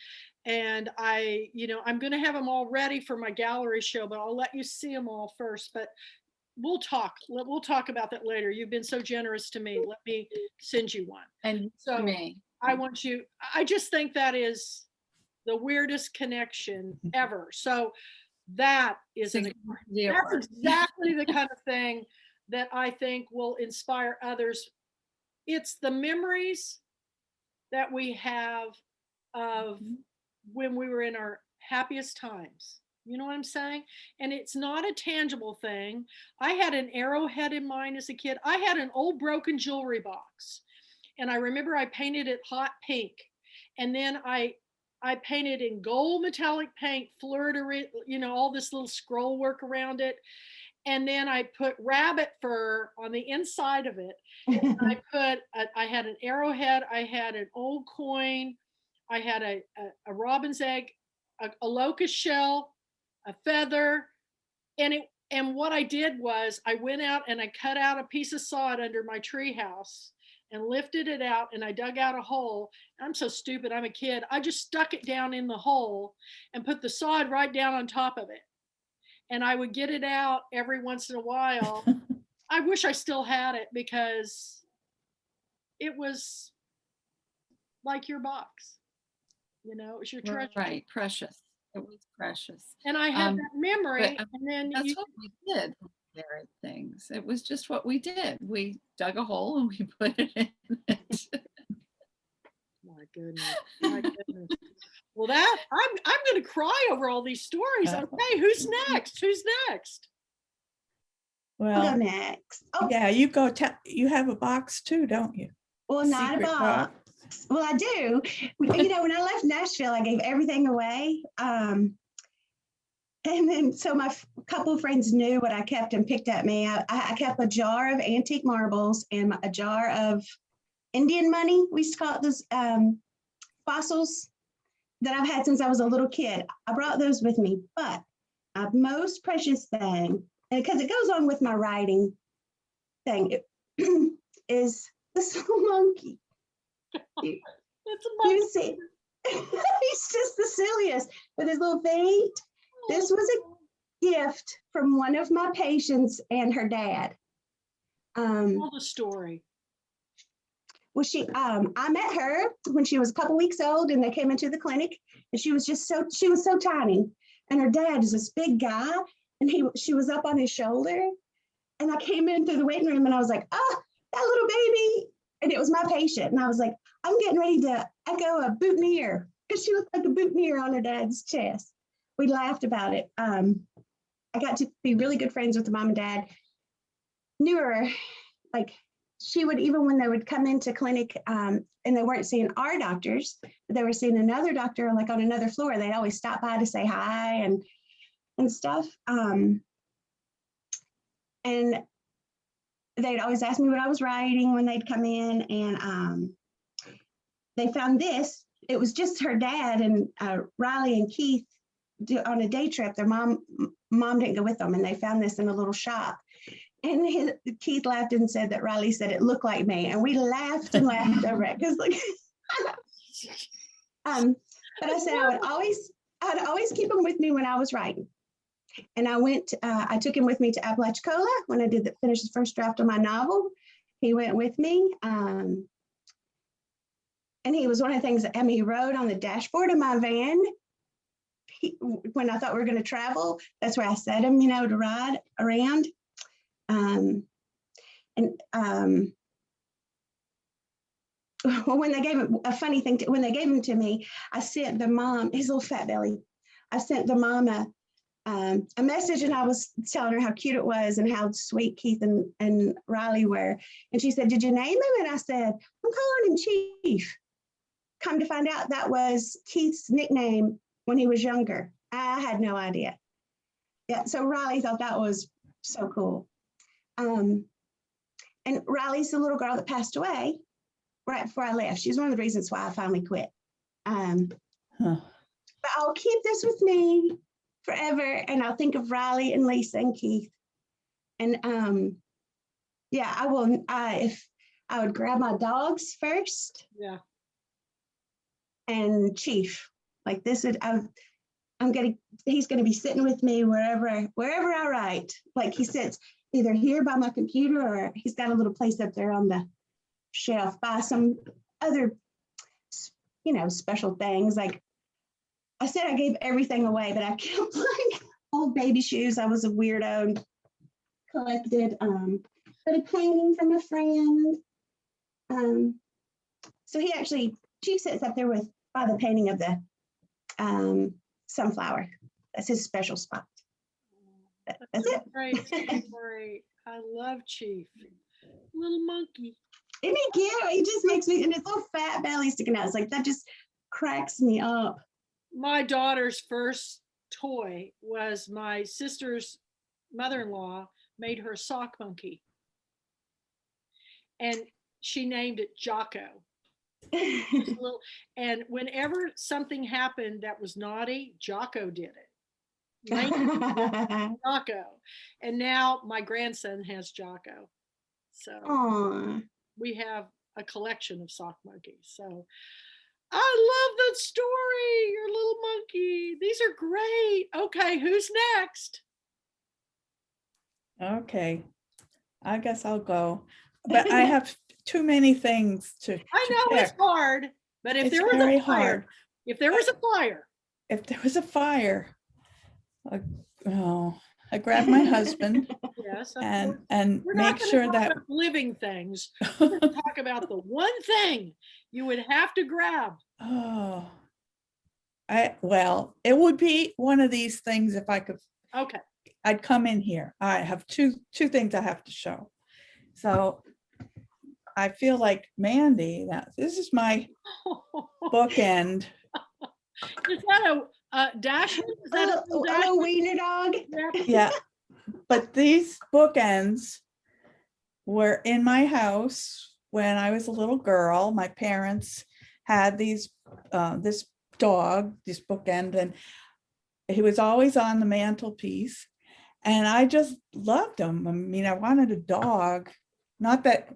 S1: And I'm going to have them all ready for my gallery show, but I'll let you see them all first. But we'll talk about that later. You've been so generous to me. Let me send you one. And so me. I just think that is the weirdest connection ever. So that is that's exactly the kind of thing that I think will inspire others. It's the memories that we have of when we were in our happiest times. You know what I'm saying? And it's not a tangible thing. I had an arrowhead in mind as a kid. I had an old broken jewelry box. And I remember I painted it hot pink. And then I painted in gold metallic paint, fleur-de-lis, all this little scroll work around it. And then I put rabbit fur on the inside of it. And I had an arrowhead. I had an old coin. I had a robin's egg, a locust shell, a feather. And what I did was I went out and I cut out a piece of sod under my tree house and lifted it out, and I dug out a hole. I'm so stupid, I'm a kid. I just stuck it down in the hole and put the sod right down on top of it. And I would get it out every once in a while. I wish I still had it, because it was like your box. It was your treasure.
S3: Right, precious. It was precious.
S1: And I had that memory. And then
S3: that's what we did. There are things. It was just what we did. We dug a hole and we put it in it.
S1: My goodness. Well, I'm going to cry over all these stories. Okay, who's next?
S2: Well,
S5: I'll go next. Oh,
S2: yeah, you go. You have a box too, don't you?
S5: Well, not a box. Well, I do. When I left Nashville, I gave everything away. And then, so my couple of friends knew what I kept and picked at me. I kept a jar of antique marbles and a jar of Indian money. We used to call it those fossils that I've had since I was a little kid. I brought those with me, but my most precious thing and because it goes on with my writing thing, is this little monkey.
S1: It's a
S5: You
S1: monkey.
S5: see, he's just the silliest with his little feet. This was a gift from one of my patients and her dad.
S1: Tell the story.
S5: Well, I met her when she was a couple weeks old, and they came into the clinic, and she was so tiny, and her dad is this big guy, and she was up on his shoulder, and I came in through the waiting room, and I was like, oh, that little baby, and it was my patient, and I was like, I'm getting ready to echo a boutonniere, because she looked like a boutonniere on her dad's chest. We laughed about it. I got to be really good friends with the mom and dad. Knew her, like, she would, even when they would come into clinic and they weren't seeing our doctors, but they were seeing another doctor like on another floor, they'd always stop by to say hi and stuff. And they'd always ask me what I was writing when they'd come in, and they found this. It was just her dad and Riley and Keith on a day trip. Their mom didn't go with them, and they found this in a little shop. And Keith laughed and said that Riley said it looked like me, and we laughed and laughed over it because, like, but I said I'd always keep him with me when I was writing. And I took him with me to Apalachicola when I finished the first draft of my novel. He went with me, and he was one of the things that he wrote on the dashboard of my van. When I thought we were going to travel, that's where I set him, to ride around. When they gave him, a funny thing, when they gave him to me, I sent the mom, his little fat belly, I sent the mom a message, and I was telling her how cute it was and how sweet Keith and Riley were. And she said, did you name him? And I said, I'm calling him Chief. Come to find out that was Keith's nickname when he was younger. I had no idea. Yeah, so Riley thought that was so cool. And Riley's the little girl that passed away right before I left. She's one of the reasons why I finally quit. But I'll keep this with me forever, and I'll think of Riley and Lisa and Keith. And yeah, I will. If I would grab my dogs first,
S1: Yeah,
S5: and Chief, like this would. He's gonna be sitting with me wherever I write. Like he sits either here by my computer, or he's got a little place up there on the shelf by some other, special things. Like I said, I gave everything away, but I kept like old baby shoes. I was a weirdo and collected, but a painting from a friend. So Chief sits up there by the painting of the sunflower. That's his special spot. That's it.
S1: Great, great. I love Chief. Little monkey.
S5: Isn't he cute? He just makes me, and his little fat belly sticking out. It's like, that just cracks me up.
S1: My daughter's first toy was my sister's mother-in-law made her a sock monkey. And she named it Jocko. And whenever something happened that was naughty, Jocko did it. Jocko. And now my grandson has Jocko. So
S5: Aww.
S1: we have a collection of sock monkeys. So I love that story, your little monkey. These are great. Okay, who's next?
S2: Okay, I guess I'll go. But I have too many things to
S1: I know it's hard, but if
S2: It's
S1: there was
S2: very
S1: a fire,
S2: hard.
S1: if there was a fire,
S2: If there was a fire, I grab my husband
S1: yes, of
S2: and
S1: course.
S2: and
S1: We're
S2: make
S1: not gonna
S2: sure
S1: talk
S2: that
S1: about living things. We're gonna talk about the one thing you would have to grab.
S2: it would be one of these things if I could.
S1: Okay.
S2: I'd come in here. I have two things I have to show. So I feel like Mandy, now this is my bookend.
S1: Is that a Dasher? Is that a little Dasher?
S5: Wiener dog.
S2: Yeah, but these bookends were in my house when I was a little girl. My parents had this dog, this bookend, and he was always on the mantelpiece. And I just loved them. I mean, I wanted a dog. Not that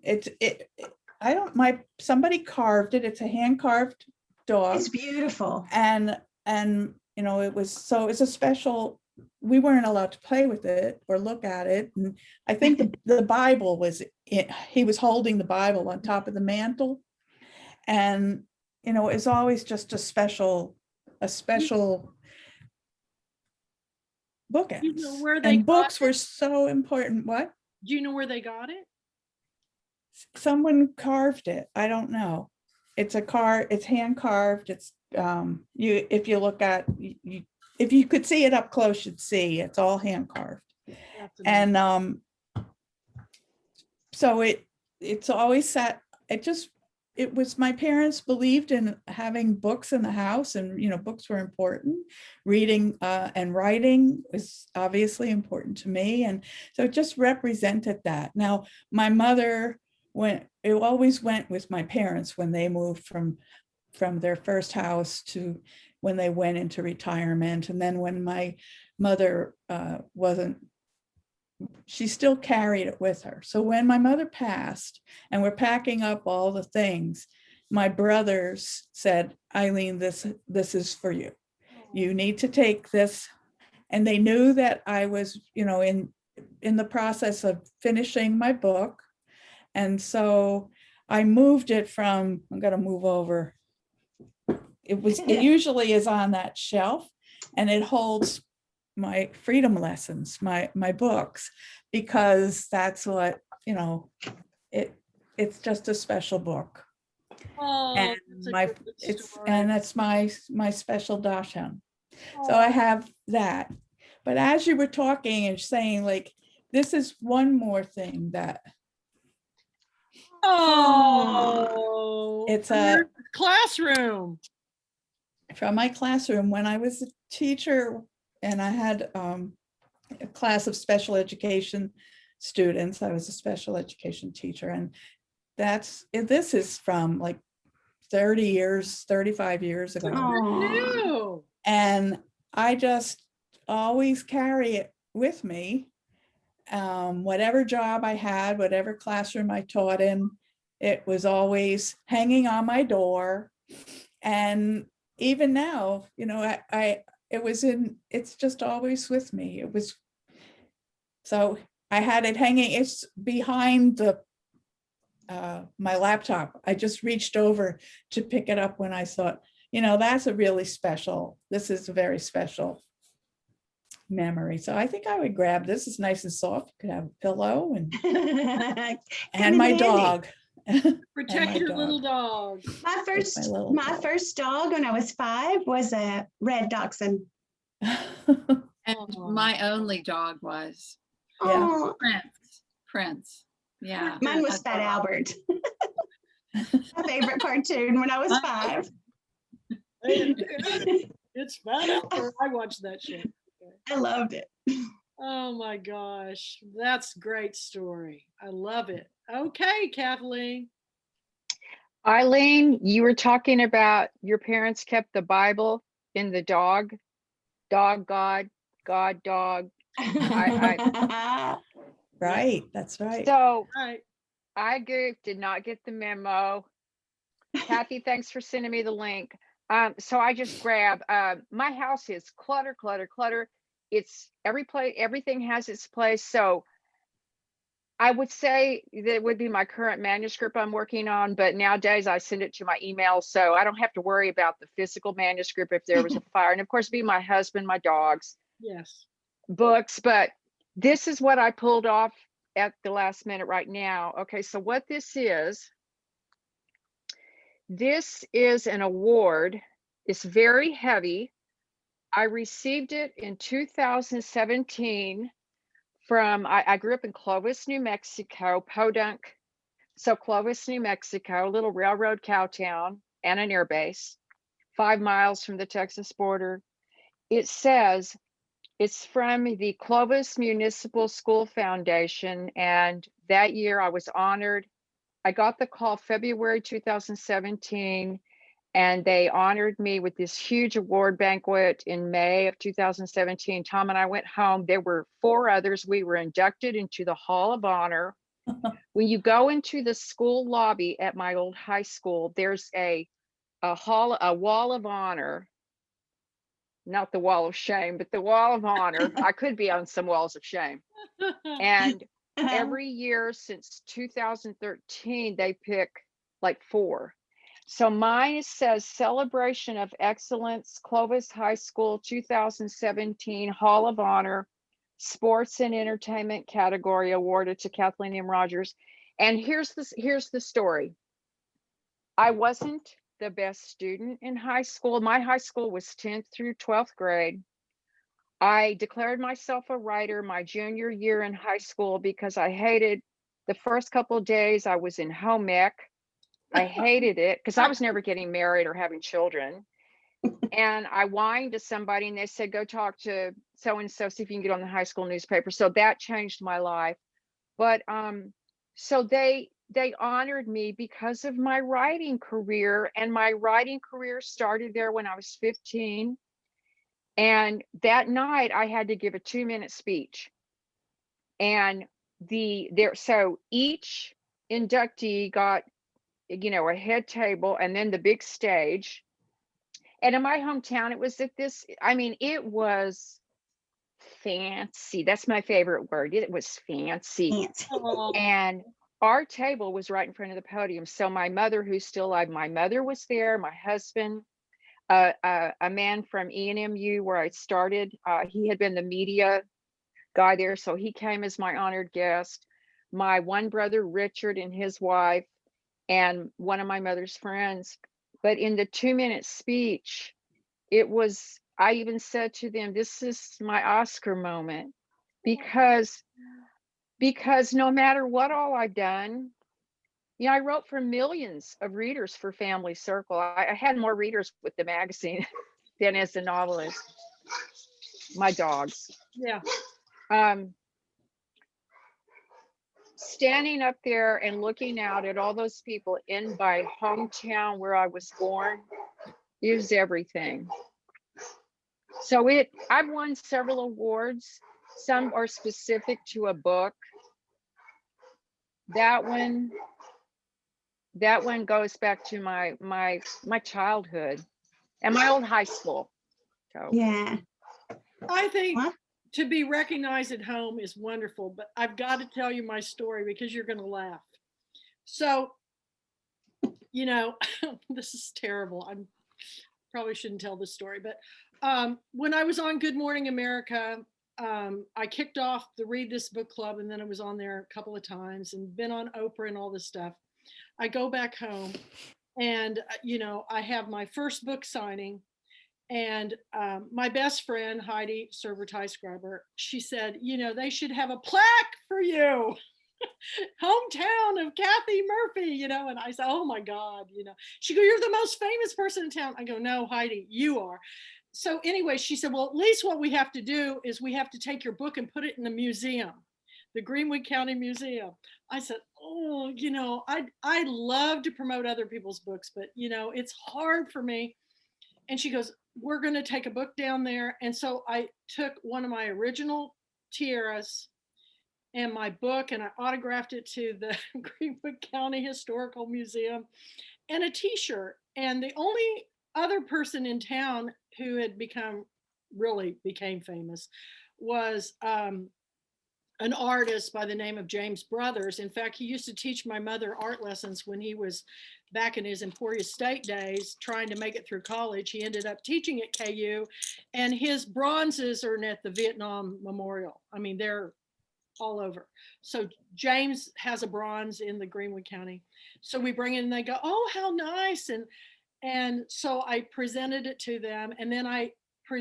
S2: somebody carved it. It's a hand carved dog.
S5: It's beautiful.
S2: And it's a special, we weren't allowed to play with it or look at it. And I think the Bible he was holding the Bible on top of the mantle. And, it's always just a special bookends.
S1: You know where they
S2: and books were so important. What?
S1: Do you know where they got it?
S2: Someone carved it. I don't know. It's hand carved. It's if you look at if you could see it up close, you'd see it's all hand carved. And so it's always sat, it was, my parents believed in having books in the house, and books were important. Reading and writing was obviously important to me, and so it just represented that. Now my mother always went with my parents when they moved from their first house to when they went into retirement. And then when my mother she still carried it with her. So when my mother passed and we're packing up all the things, my brothers said, Eileen, this is for you. You need to take this. And they knew that I was, in the process of finishing my book. And so I moved it from, I'm going to move over. It usually is on that shelf, and it holds my freedom lessons, my books, because that's what, it's just a special book.
S1: Oh,
S2: And that's my special Dashan. So
S1: Oh.
S2: I have that. But as you were talking and saying, like, this is one more thing that it's a
S1: classroom.
S2: From my classroom when I was a teacher, and I had a class of special education students. I was a special education teacher, and this is from like 35 years ago.
S1: Oh.
S2: And I just always carry it with me. Whatever job I had, whatever classroom I taught in, it was always hanging on my door. And even now, it's just always with me. So I had it hanging, it's behind my laptop. I just reached over to pick it up when I thought, this is a very special memory. So I think I would grab this. It's nice and soft. You could have a pillow and my dog.
S1: Protect your little dog.
S5: My first dog when I was 5 was a red dachshund.
S3: And my only dog was Prince. Yeah.
S5: Mine was Fat Albert. My favorite cartoon when I was 5.
S1: It's Fat Albert. I watched that show.
S5: I loved it.
S1: Oh my gosh, that's a great story. I love it. Okay, Kathleen.
S4: Eileen, you were talking about your parents kept the Bible in the dog, God, dog.
S2: Right, that's right.
S4: So
S1: Right.
S4: I did not get the memo. Kathy, thanks for sending me the link. So I just grab, my house is clutter. It's everything has its place. So I would say that it would be my current manuscript I'm working on, but nowadays I send it to my email, so I don't have to worry about the physical manuscript if there was a fire. And of course, be my husband, my dogs,
S1: Yes.
S4: books. But this is what I pulled off at the last minute right now. Okay, so what this is an award. It's very heavy. I received it in 2017 from, I grew up in Clovis, New Mexico, Podunk. So Clovis, New Mexico, a little railroad cow town and an air base, 5 miles from the Texas border. It says it's from the Clovis Municipal School Foundation. And that year I was honored. I got the call February 2017. And they honored me with this huge award banquet in May of 2017. Tom and I went home. There were 4 others. We were inducted into the Hall of Honor. When you go into the school lobby at my old high school, there's a wall of honor, not the wall of shame, but the wall of honor. I could be on some walls of shame. And every year since 2013, they pick like 4. So mine says Celebration of Excellence, Clovis High School 2017 Hall of Honor, Sports and Entertainment category awarded to Kathleen M. Rogers. And here's the story. I wasn't the best student in high school. My high school was 10th through 12th grade. I declared myself a writer my junior year in high school because I hated the first couple of days I was in home ec. I hated it because I was never getting married or having children. And I whined to somebody and they said, go talk to so-and-so, see if you can get on the high school newspaper. So that changed my life. But so they honored me because of my writing career, and my writing career started there when I was 15. And that night I had to give a 2-minute speech. And so each inductee got, a head table and then the big stage. And in my hometown, it was it was fancy. That's my favorite word. It was fancy. And our table was right in front of the podium. So my mother, who's still alive, my mother was there, my husband, a man from ENMU where I started. He had been the media guy there, so he came as my honored guest. My one brother, Richard, and his wife, and one of my mother's friends. But in the 2-minute speech, I even said to them, this is my Oscar moment, because no matter what all I've done, I wrote for millions of readers for Family Circle. I had more readers with the magazine than as a novelist. My dogs.
S1: Yeah.
S4: Standing up there and looking out at all those people in my hometown where I was born is everything. So I've won several awards. Some are specific to a book. That one goes back to my childhood and my old high school. So
S5: Yeah.
S1: I think
S5: What?
S1: to be recognized at home is wonderful, but I've got to tell you my story because you're going to laugh. So, this is terrible. I probably shouldn't tell this story, but when I was on Good Morning America, I kicked off the Read This Book Club, and then I was on there a couple of times and been on Oprah and all this stuff. I go back home and, I have my first book signing. And my best friend, Heidi Server-Tyscriber, she said, they should have a plaque for you. Hometown of Kathy Murphy, and I said, oh my God, she go, you're the most famous person in town. I go, no, Heidi, you are. So anyway, she said, well, at least what we have to do is we have to take your book and put it in the museum, the Greenwood County Museum. I said, oh, I'd love to promote other people's books, but it's hard for me. And she goes, we're going to take a book down there. And so I took one of my original tiaras and my book, and I autographed it to the Greenwood County Historical Museum, and a t-shirt. And the only other person in town who had really became famous was an artist by the name of James Brothers. In fact, he used to teach my mother art lessons when he was back in his Emporia State days, trying to make it through college. He ended up teaching at KU, and his bronzes are at the Vietnam Memorial. I mean, they're all over. So James has a bronze in the Greenwood County. So we bring it and they go, oh, how nice. And so I presented it to them. And then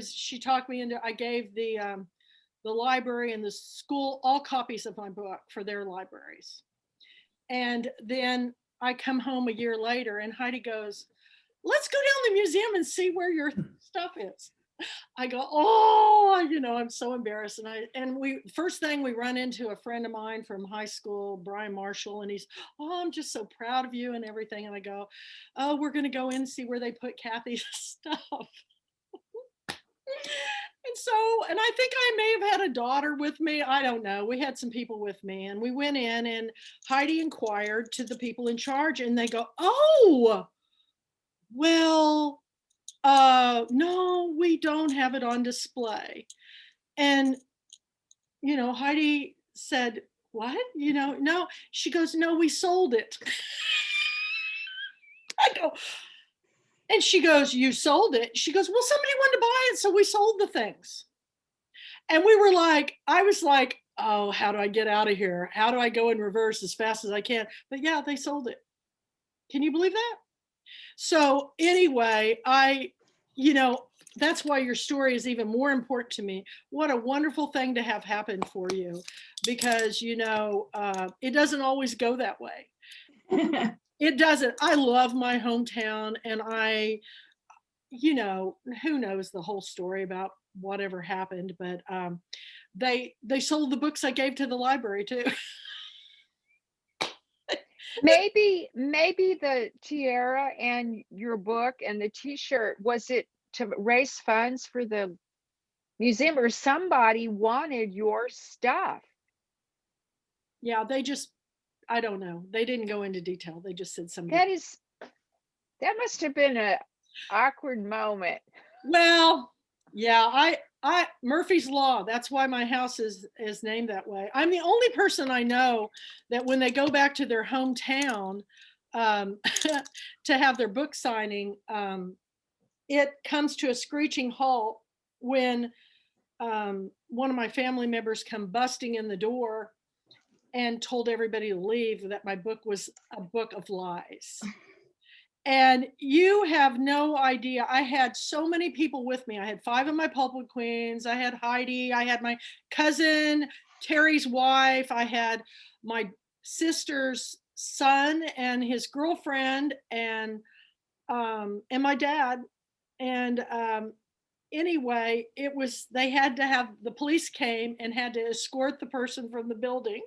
S1: she talked me into, I gave the library and the school all copies of my book for their libraries. And then I come home a year later and Heidi goes, let's go down to the museum and see where your stuff is. I go, oh, I'm so embarrassed. And we first thing we run into a friend of mine from high school, Brian Marshall, and he's, oh, I'm just so proud of you and everything. And I go, oh, we're gonna go in and see where they put Kathy's stuff. And so, and I think I may have had a daughter with me. I don't know. We had some people with me, and we went in, and Heidi inquired to the people in charge, and they go, oh, well, no, we don't have it on display. And, Heidi said, what? No, she goes, no, we sold it. I go, and she goes, you sold it? She goes, well, somebody wanted to buy it, so we sold the things. And we were like, I was like, oh, how do I get out of here? How do I go in reverse as fast as I can? But yeah, they sold it. Can you believe that? So anyway, that's why your story is even more important to me. What a wonderful thing to have happen for you, because, it doesn't always go that way. It doesn't. I love my hometown, and who knows the whole story about whatever happened, but they sold the books I gave to the library too.
S4: Maybe the tiara and your book and the t-shirt, was it to raise funds for the museum, or somebody wanted your stuff?
S1: Yeah, I don't know. They didn't go into detail. They just said something.
S4: That must have been an awkward moment.
S1: Well, yeah, I Murphy's Law. That's why my house is named that way. I'm the only person I know that when they go back to their hometown to have their book signing, it comes to a screeching halt when one of my family members come busting in the door and told everybody to leave, that my book was a book of lies. And you have no idea. I had so many people with me. I had 5 of my Pulpwood queens. I had Heidi. I had my cousin, Terry's wife. I had my sister's son and his girlfriend, and my dad. And anyway, they had to have, the police came and had to escort the person from the building.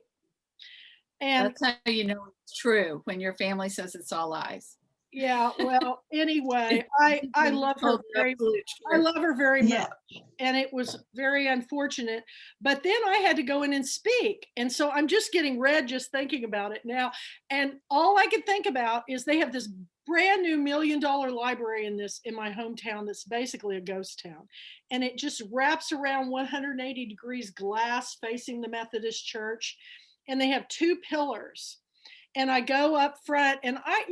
S1: And
S3: that's how you know it's true, when your family says it's all lies.
S1: Yeah, well, anyway, I love her very much, and it was very unfortunate. But then I had to go in and speak, and so I'm just getting red just thinking about it now. And all I could think about is they have this brand new $1 million library in my hometown that's basically a ghost town, and it just wraps around 180 degrees glass facing the Methodist church, and they have 2 pillars. And I go up front, and I'm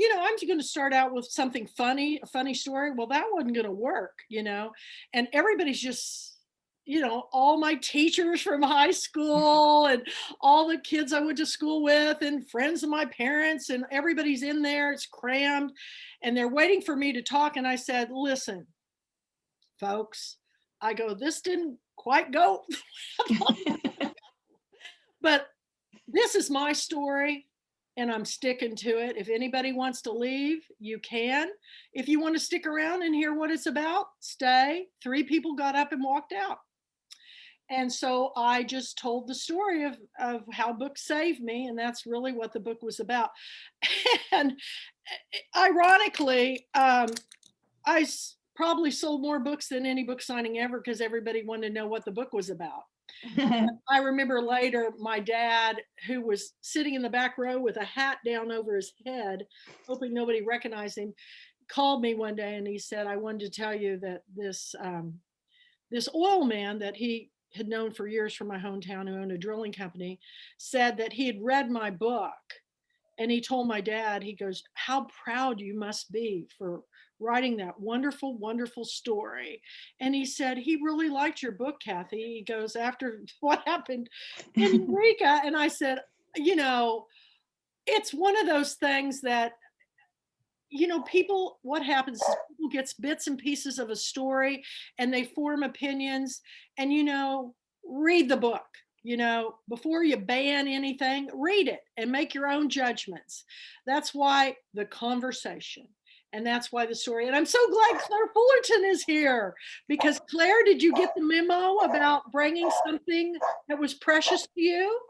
S1: going to start out with something funny, a funny story. Well, that wasn't going to work, and everybody's just, all my teachers from high school and all the kids I went to school with and friends of my parents, and everybody's in there. It's crammed, and they're waiting for me to talk. And I said, listen, folks, I go, this didn't quite go, but this is my story. And I'm sticking to it. If anybody wants to leave, you can. If you want to stick around and hear what it's about, stay. 3 people got up and walked out. And so I just told the story of how books saved me. And that's really what the book was about. And ironically, I probably sold more books than any book signing ever, because everybody wanted to know what the book was about. I remember later, my dad, who was sitting in the back row with a hat down over his head, hoping nobody recognized him, called me one day and he said, I wanted to tell you that this oil man that he had known for years from my hometown, who owned a drilling company, said that he had read my book. And he told my dad, he goes, how proud you must be for writing that wonderful, wonderful story. And he said, he really liked your book, Kathy. He goes, after what happened in Eureka. And I said, it's one of those things that, what happens is people gets bits and pieces of a story and they form opinions, and, read the book. Before you ban anything, read it and make your own judgments. That's why the conversation And that's why the story, and I'm so glad Claire Fullerton is here, because Claire, did you get the memo about bringing something that was precious to you?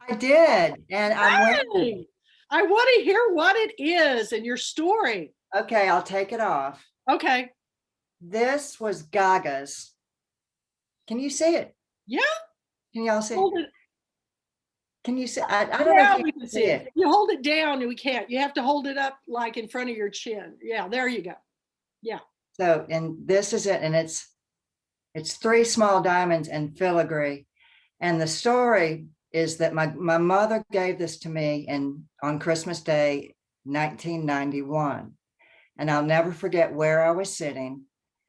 S6: I did, and I'm waiting.
S1: Hey, I want to hear what it is and your story.
S6: Okay, I'll take it off.
S1: Okay.
S6: This was Gaga's. Can you see it?
S1: Yeah.
S6: Can y'all see?
S1: Hold it.
S6: Can you see? I don't know
S1: Yeah,
S6: if
S1: we
S6: you
S1: can
S6: can
S1: see
S6: see
S1: it.
S6: it.
S1: You hold it down and we can't. You have to hold it up like in front of your chin. Yeah, there you go. Yeah.
S6: So, and this is it, and it's 3 small diamonds in filigree. And the story is that my mother gave this to me on Christmas Day, 1991. And I'll never forget where I was sitting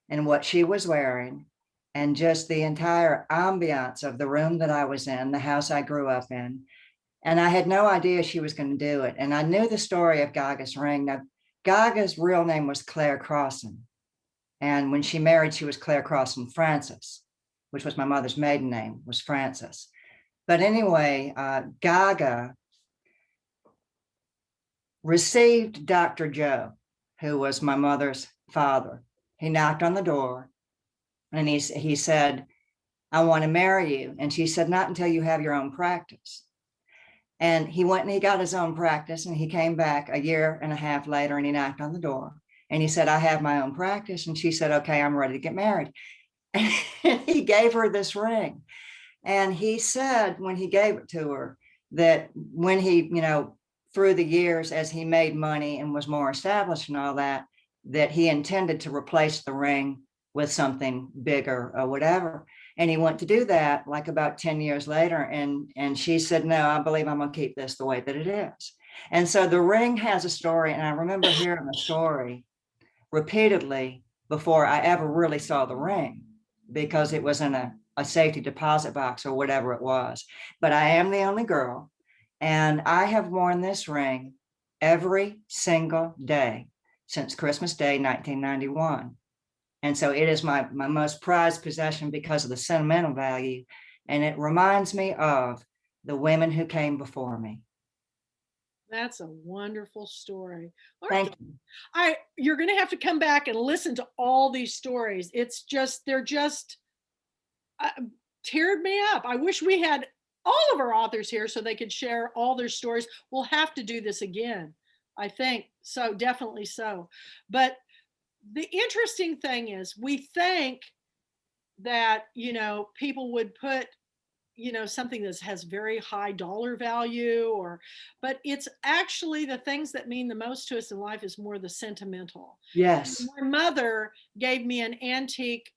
S6: and what she was wearing, and just the entire ambiance of the room that I was in, the house I grew up in. And I had no idea she was going to do it. And I knew the story of Gaga's ring. Now, Gaga's real name was Claire Crossan. And when she married, she was Claire Crossan Francis, which was my mother's maiden name, was Francis. But anyway, Gaga received Dr. Joe, who was my mother's father. He knocked on the door and he said, "I want to marry you." And she said, "Not until you have your own practice." And he went and he got his own practice, and he came back a year and a half later and he knocked on the door and he said, "I have my own practice." And she said, "Okay, I'm ready to get married." And he gave her this ring. And he said, when he gave it to her, that when he, through the years, as he made money and was more established and all that, that he intended to replace the ring with something bigger or whatever. And he went to do that like about 10 years later. And she said, "No, I believe I'm going to keep this the way that it is." And so the ring has a story. And I remember hearing the story repeatedly before I ever really saw the ring, because it was in a safety deposit box or whatever it was. But I am the only girl, and I have worn this ring every single day since Christmas Day, 1991. And so it is my most prized possession because of the sentimental value. And it reminds me of the women who came before me.
S1: That's a wonderful story.
S6: Thank you.
S1: You're going to have to come back and listen to all these stories. They're just teared me up. I wish we had all of our authors here so they could share all their stories. We'll have to do this again, I think. So definitely so. But the interesting thing is, we think that, people would put, something that has very high dollar value, but it's actually the things that mean the most to us in life is more the sentimental.
S6: Yes.
S1: My mother gave me an antique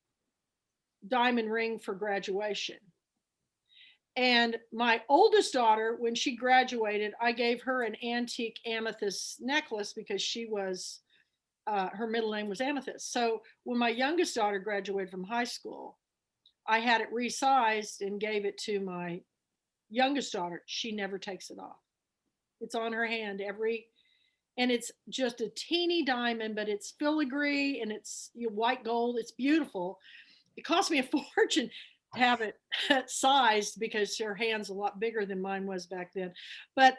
S1: diamond ring for graduation. And my oldest daughter, when she graduated, I gave her an antique amethyst necklace because she was, her middle name was Amethyst. So when my youngest daughter graduated from high school, I had it resized and gave it to my youngest daughter. She never takes it off. It's on her hand and it's just a teeny diamond, but it's filigree and it's white gold. It's beautiful. It cost me a fortune to have it sized because her hand's a lot bigger than mine was back then. But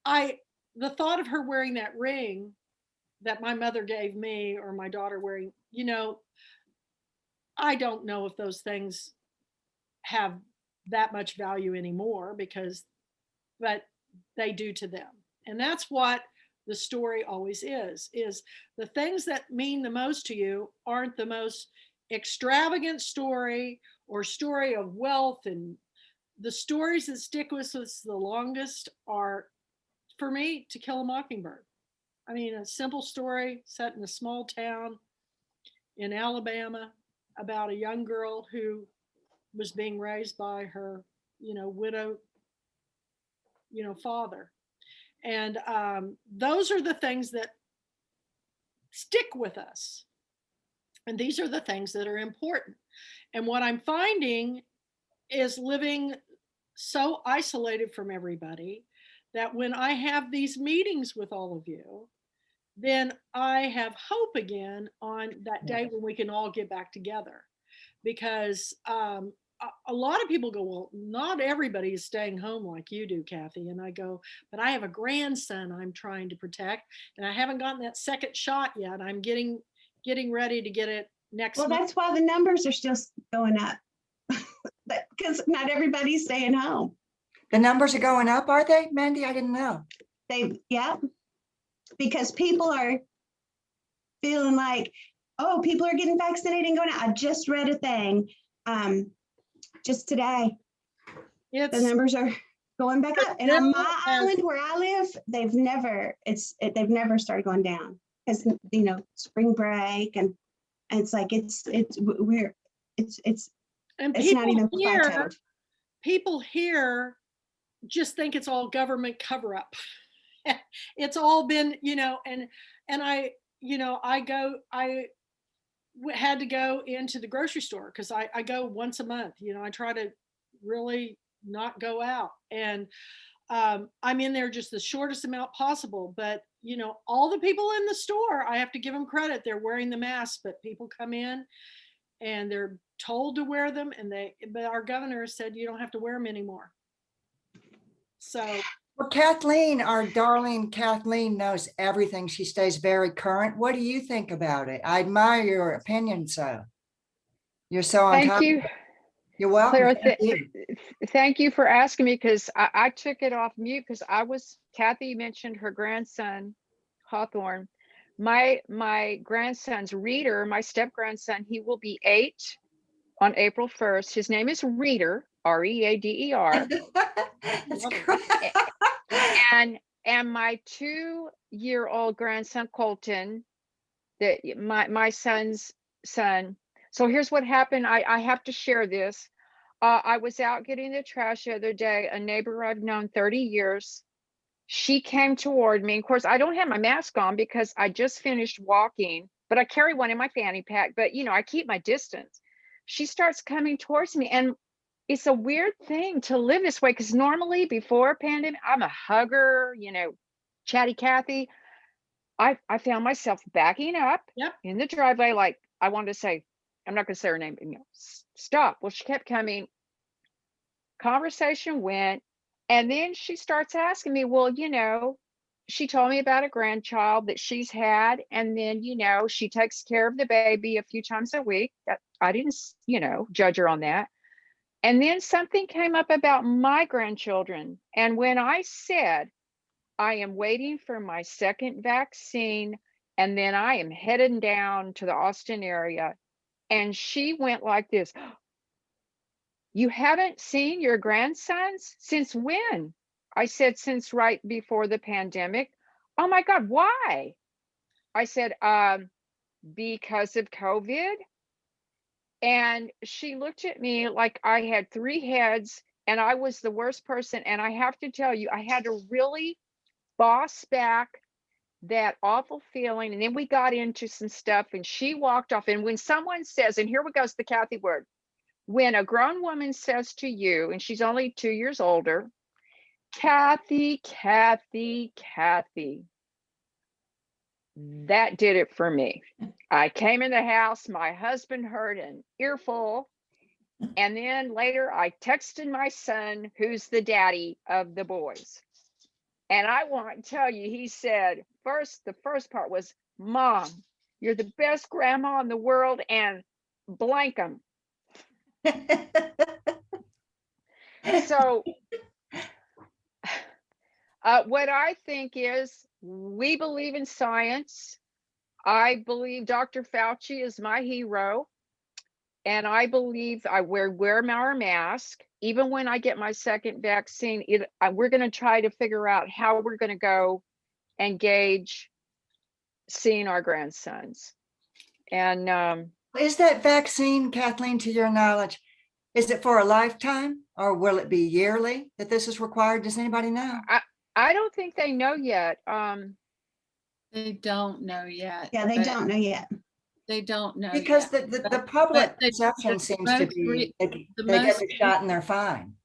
S1: the thought of her wearing that ring that my mother gave me, or my daughter wearing, I don't know if those things have that much value anymore, but they do to them. And that's what the story always is the things that mean the most to you aren't the most extravagant story or story of wealth. And the stories that stick with us the longest are, for me, To Kill a Mockingbird. I mean, a simple story set in a small town in Alabama about a young girl who was being raised by her, widowed, father. And those are the things that stick with us. And these are the things that are important. And what I'm finding is living so isolated from everybody that when I have these meetings with all of you, then I have hope again on that day when we can all get back together. Because a lot of people go, well, not everybody is staying home like you do, Kathy. And I go, but I have a grandson I'm trying to protect, and I haven't gotten that second shot yet. I'm getting ready to get it next
S5: Well,
S1: month.
S5: that's why the numbers are still going up. Because not everybody's staying home.
S6: The numbers are going up, are they, Mandy? I didn't know.
S5: Yeah, because people are feeling like, oh, people are getting vaccinated and going out. I just read a thing just today. The numbers are going back up. And on my island where I live, they've never started going down, because spring break and it's like it's not even plateaued.
S1: People here just think it's all government cover up. It's all been, and I had to go into the grocery store because I go once a month. I try to really not go out, and I'm in there just the shortest amount possible. But all the people in the store, I have to give them credit. They're wearing the masks, but people come in and they're told to wear them, but our governor said you don't have to wear them anymore. So.
S6: Well, Kathleen, our darling Kathleen, knows everything. She stays very current. What do you think about it? I admire your opinion. So you're so on top.
S4: Thank you.
S6: You're welcome.
S4: Clara, thank you for asking me, because I took it off mute because Kathy mentioned her grandson, Hawthorne. My grandson's Reader, my step grandson, he will be 8 on April 1st. His name is Reader, R-E-A-D-E-R.
S6: That's great.
S4: And my 2-year-old grandson, Colton, my son's son. So here's what happened. I have to share this. I was out getting the trash the other day. A neighbor I've known 30 years. She came toward me. Of course, I don't have my mask on because I just finished walking, but I carry one in my fanny pack. But, I keep my distance. She starts coming towards me, and it's a weird thing to live this way, because normally before pandemic, I'm a hugger, chatty Kathy. I found myself backing up in the driveway. Like, I wanted to say, I'm not going to say her name, but stop. Well, she kept coming. Conversation went. And then she starts asking me, well, she told me about a grandchild that she's had. And then, she takes care of the baby a few times a week. I didn't, judge her on that. And then something came up about my grandchildren. And when I said, I am waiting for my second vaccine, and then I am heading down to the Austin area, and she went like this. You haven't seen your grandsons? Since when? I said, since right before the pandemic. Oh my God, why? I said, because of COVID. And she looked at me like I had 3 heads and I was the worst person. And I have to tell you, I had to really boss back that awful feeling. And then we got into some stuff and she walked off. And when someone says, and here goes the Kathy word, when a grown woman says to you, and she's only 2 years older, Kathy, Kathy, Kathy, that did it for me. I came in the house, my husband heard an earful, and then later I texted my son, who's the daddy of the boys. And I want to tell you, he said, the first part was, Mom, you're the best grandma in the world, and blank 'em. So what I think is, we believe in science. I believe Dr. Fauci is my hero. And I believe I wear our mask. Even when I get my second vaccine, we're going to try to figure out how we're going to go and gauge seeing our grandsons. And
S6: is that vaccine, Kathleen, to your knowledge, is it for a lifetime or will it be yearly that this is required? Does anybody know?
S4: I don't think they know yet.
S3: They don't know yet.
S5: Yeah, they don't know yet.
S3: They don't know
S6: because
S3: yet.
S6: the public perception seems to be they get the shot and they're fine.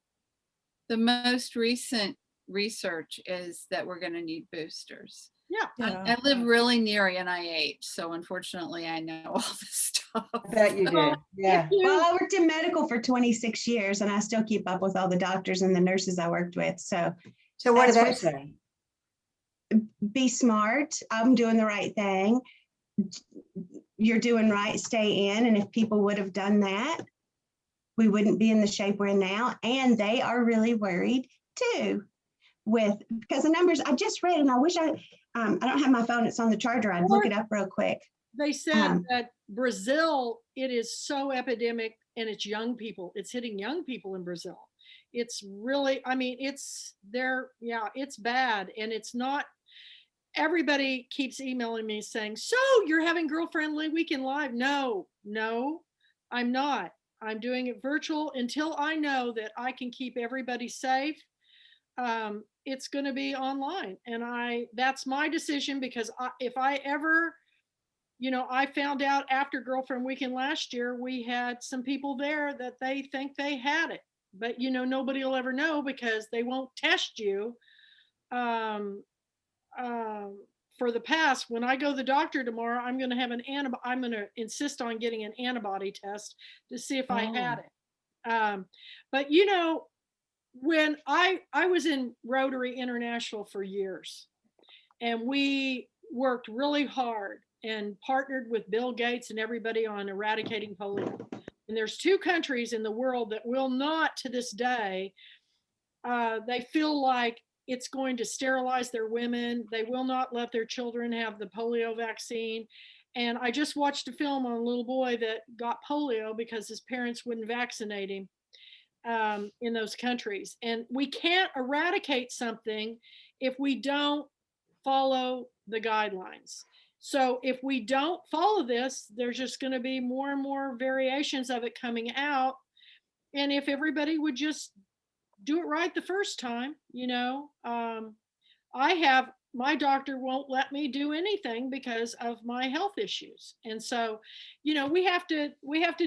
S3: The most recent research is that we're going to need boosters.
S1: Yeah.
S3: I live really near NIH, so unfortunately I know all this stuff.
S6: I bet you
S1: Well,
S6: did. Yeah.
S5: Well, I worked in medical for 26 years and I still keep up with all the doctors and the nurses I worked with. So
S6: So what do
S5: That's
S6: they
S5: what-
S6: say?
S5: be smart. I'm doing the right thing. You're doing right. Stay in. And if people would have done that, we wouldn't be in the shape we're in now. And they are really worried too because the numbers I just read, and I wish I don't have my phone. It's on the charger. I'd look it up real quick.
S1: They said that Brazil, it is so epidemic and it's young people. It's hitting young people in Brazil. It's really, I mean, it's bad. And it's not, everybody keeps emailing me saying, so you're having Girlfriendly Weekend Live. No, I'm not. I'm doing it virtual until I know that I can keep everybody safe. It's going to be online. And that's my decision because if I ever, I found out after Girlfriend Weekend last year, we had some people there that they think they had it, but nobody will ever know because they won't test you. For the past, when I go to the doctor tomorrow, I'm going to have I'm going to insist on getting an antibody test to see if I had it. But when I was in Rotary International for years, and we worked really hard and partnered with Bill Gates and everybody on eradicating polio. And there's 2 countries in the world that will not, to this day, they feel like it's going to sterilize their women. They will not let their children have the polio vaccine. And I just watched a film on a little boy that got polio because his parents wouldn't vaccinate him in those countries. And we can't eradicate something if we don't follow the guidelines. So if we don't follow this, there's just going to be more and more variations of it coming out. And if everybody would just do it right the first time, my doctor won't let me do anything because of my health issues. And so, we have to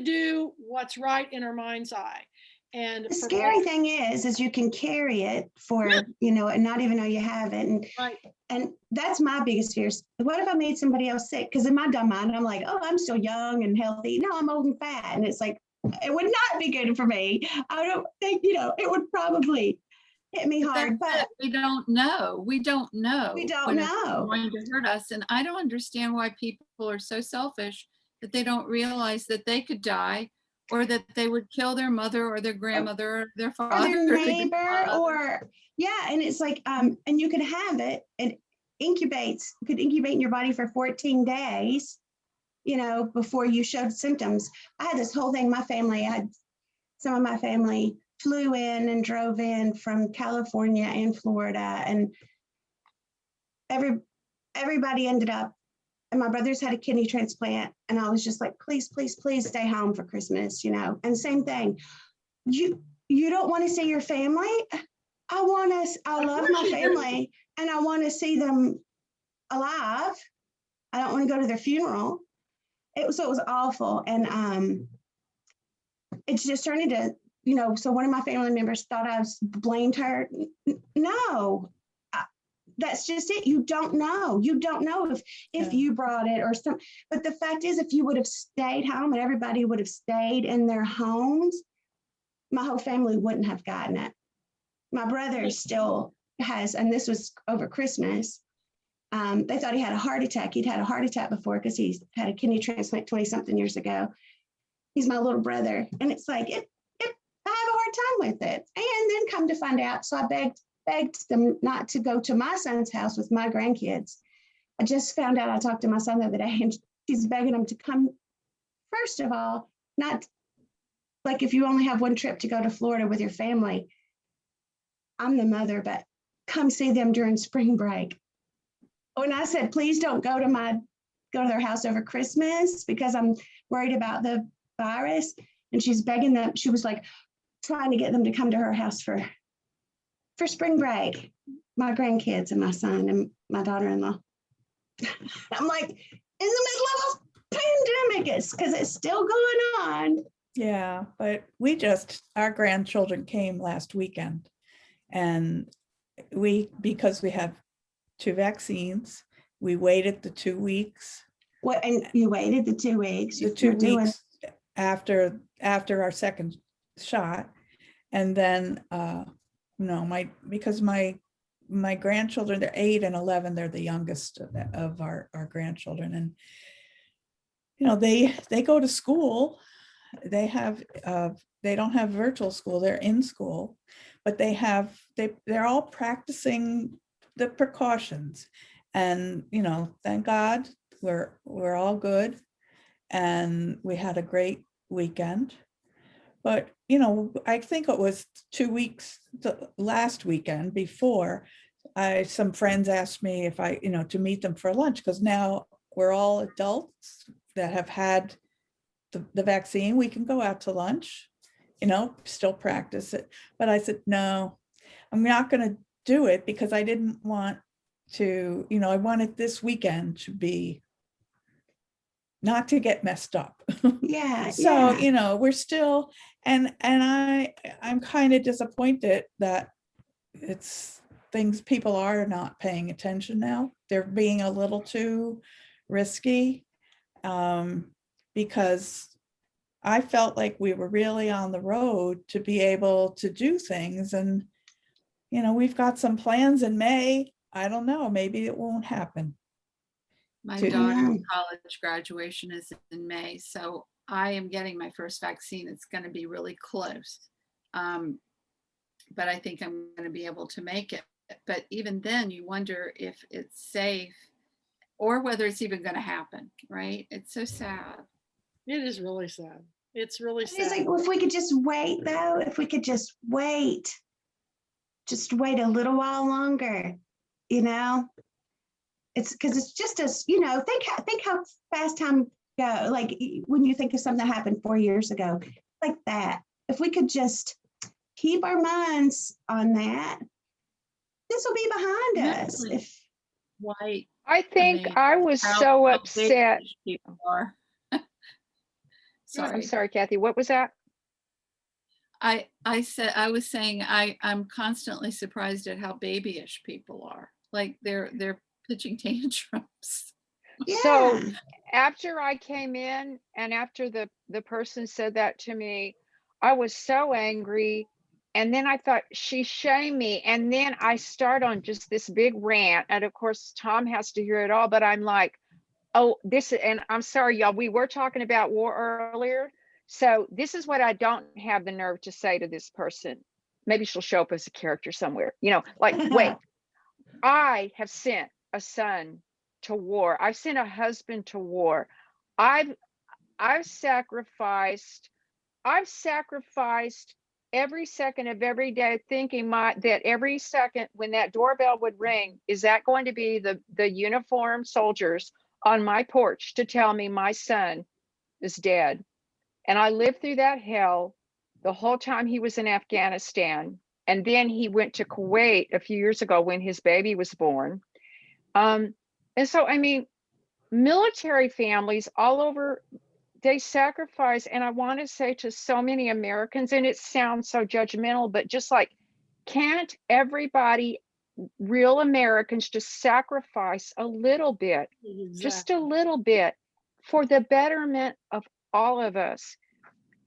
S1: do what's right in our mind's eye. And
S5: the scary thing is you can carry it for, and not even know you have it. And,
S1: right.
S5: And that's my biggest fears. What if I made somebody else sick? Because in my dumb mind, I'm like, oh, I'm still young and healthy. No, I'm old and fat. And it's like, it would not be good for me. I don't think, it would probably hit me hard, but
S3: we don't know. We don't know.
S5: We don't
S3: when
S5: know.
S3: It's going to hurt us. And I don't understand why people are so selfish that they don't realize that they could die, or that they would kill their mother or their grandmother or their father
S5: or their neighbor and it's like, and you could have it and could incubate in your body for 14 days, before you showed symptoms. I had this whole thing. Some of my family flew in and drove in from California and Florida, and everybody ended up, and my brothers had a kidney transplant, and I was just like, please, please, please stay home for Christmas, and same thing. You don't want to see your family? I love my family and I want to see them alive. I don't want to go to their funeral. It was awful. And it's just turned into, so one of my family members thought I blamed her. No. That's just it. You don't know. You don't know if you brought it or some. But the fact is, if you would have stayed home and everybody would have stayed in their homes, my whole family wouldn't have gotten it. My brother still has, and this was over Christmas. They thought he had a heart attack. He'd had a heart attack before because he's had a kidney transplant 20-something years ago. He's my little brother. And it's like, I have a hard time with it. And then come to find out, so I begged them not to go to my son's house with my grandkids. I just found out, I talked to my son the other day, and she's begging them to come, first of all, not like if you only have one trip to go to Florida with your family. I'm the mother, but come see them during spring break. When I said, please don't go to their house over Christmas because I'm worried about the virus. And she's begging them. She was like trying to get them to come to her house for spring break, my grandkids and my son and my daughter-in-law. I'm like, in the middle of a pandemic, because it's still going on.
S2: Yeah, but our grandchildren came last weekend, and because we have 2 vaccines, we waited the 2 weeks.
S5: What, and you waited the 2 weeks?
S2: The
S5: You
S2: 2
S5: were doing-
S2: weeks after our second shot. And then, no, because my grandchildren, they're 8 and 11, they're the youngest of our grandchildren. And, they go to school. They don't have virtual school, they're in school, but they're all practicing the precautions. And, thank God we're all good. And we had a great weekend. But, I think it was 2 weeks, the last weekend before, some friends asked me if to meet them for lunch, because now we're all adults that have had the vaccine. We can go out to lunch, still practice it. But I said, no, I'm not going to do it, because I didn't want to, I wanted this weekend to be not to get messed up.
S5: Yeah.
S2: So,
S5: yeah.
S2: we're still, and I'm kind of disappointed that people are not paying attention now. They're being a little too risky, because I felt like we were really on the road to be able to do things. And, we've got some plans in May. I don't know, maybe it won't happen.
S3: My
S2: to-
S3: daughter's college graduation is in May, so I am getting my first vaccine. It's going to be really close. But I think I'm going to be able to make it. But even then, you wonder if it's safe or whether it's even going to happen, right? It's so sad.
S1: It is really sad. It's really
S5: It's
S1: sad.
S5: like, if we could just wait, though, if we could just wait a little while longer, it's because it's just as, think how fast time go. Like when you think of something that happened 4 years ago, like that, if we could just keep our minds on that, this will be behind us.
S3: Really?
S5: If
S3: White.
S4: I think
S3: mean,
S4: I was
S3: how
S4: so
S3: big
S4: upset.
S3: these people are.
S4: I'm
S3: Sorry.
S4: sorry, Kathy, what was that?
S3: I was saying I'm constantly surprised at how babyish people are. Like they're pitching tantrums.
S4: So
S5: yeah,
S4: after I came in and after the person said that to me, I was so angry. And then I thought, she shamed me. And then I start on just this big rant. And of course, Tom has to hear it all. But I'm like, oh, and I'm sorry, y'all, we were talking about war earlier. So this is what I don't have the nerve to say to this person. Maybe she'll show up as a character somewhere, like, wait, I have sent a son to war. I've sent a husband to war. I've sacrificed every second of every day, thinking that every second when that doorbell would ring, is that going to be the uniformed soldiers on my porch to tell me my son is dead? And I lived through that hell the whole time he was in Afghanistan. And then he went to Kuwait a few years ago when his baby was born. And so, I mean, military families all over, they sacrifice. And I want to say to so many Americans, and it sounds so judgmental, but just like, can't everybody, real Americans, just sacrifice a little bit, just a little bit, for the betterment of all of us?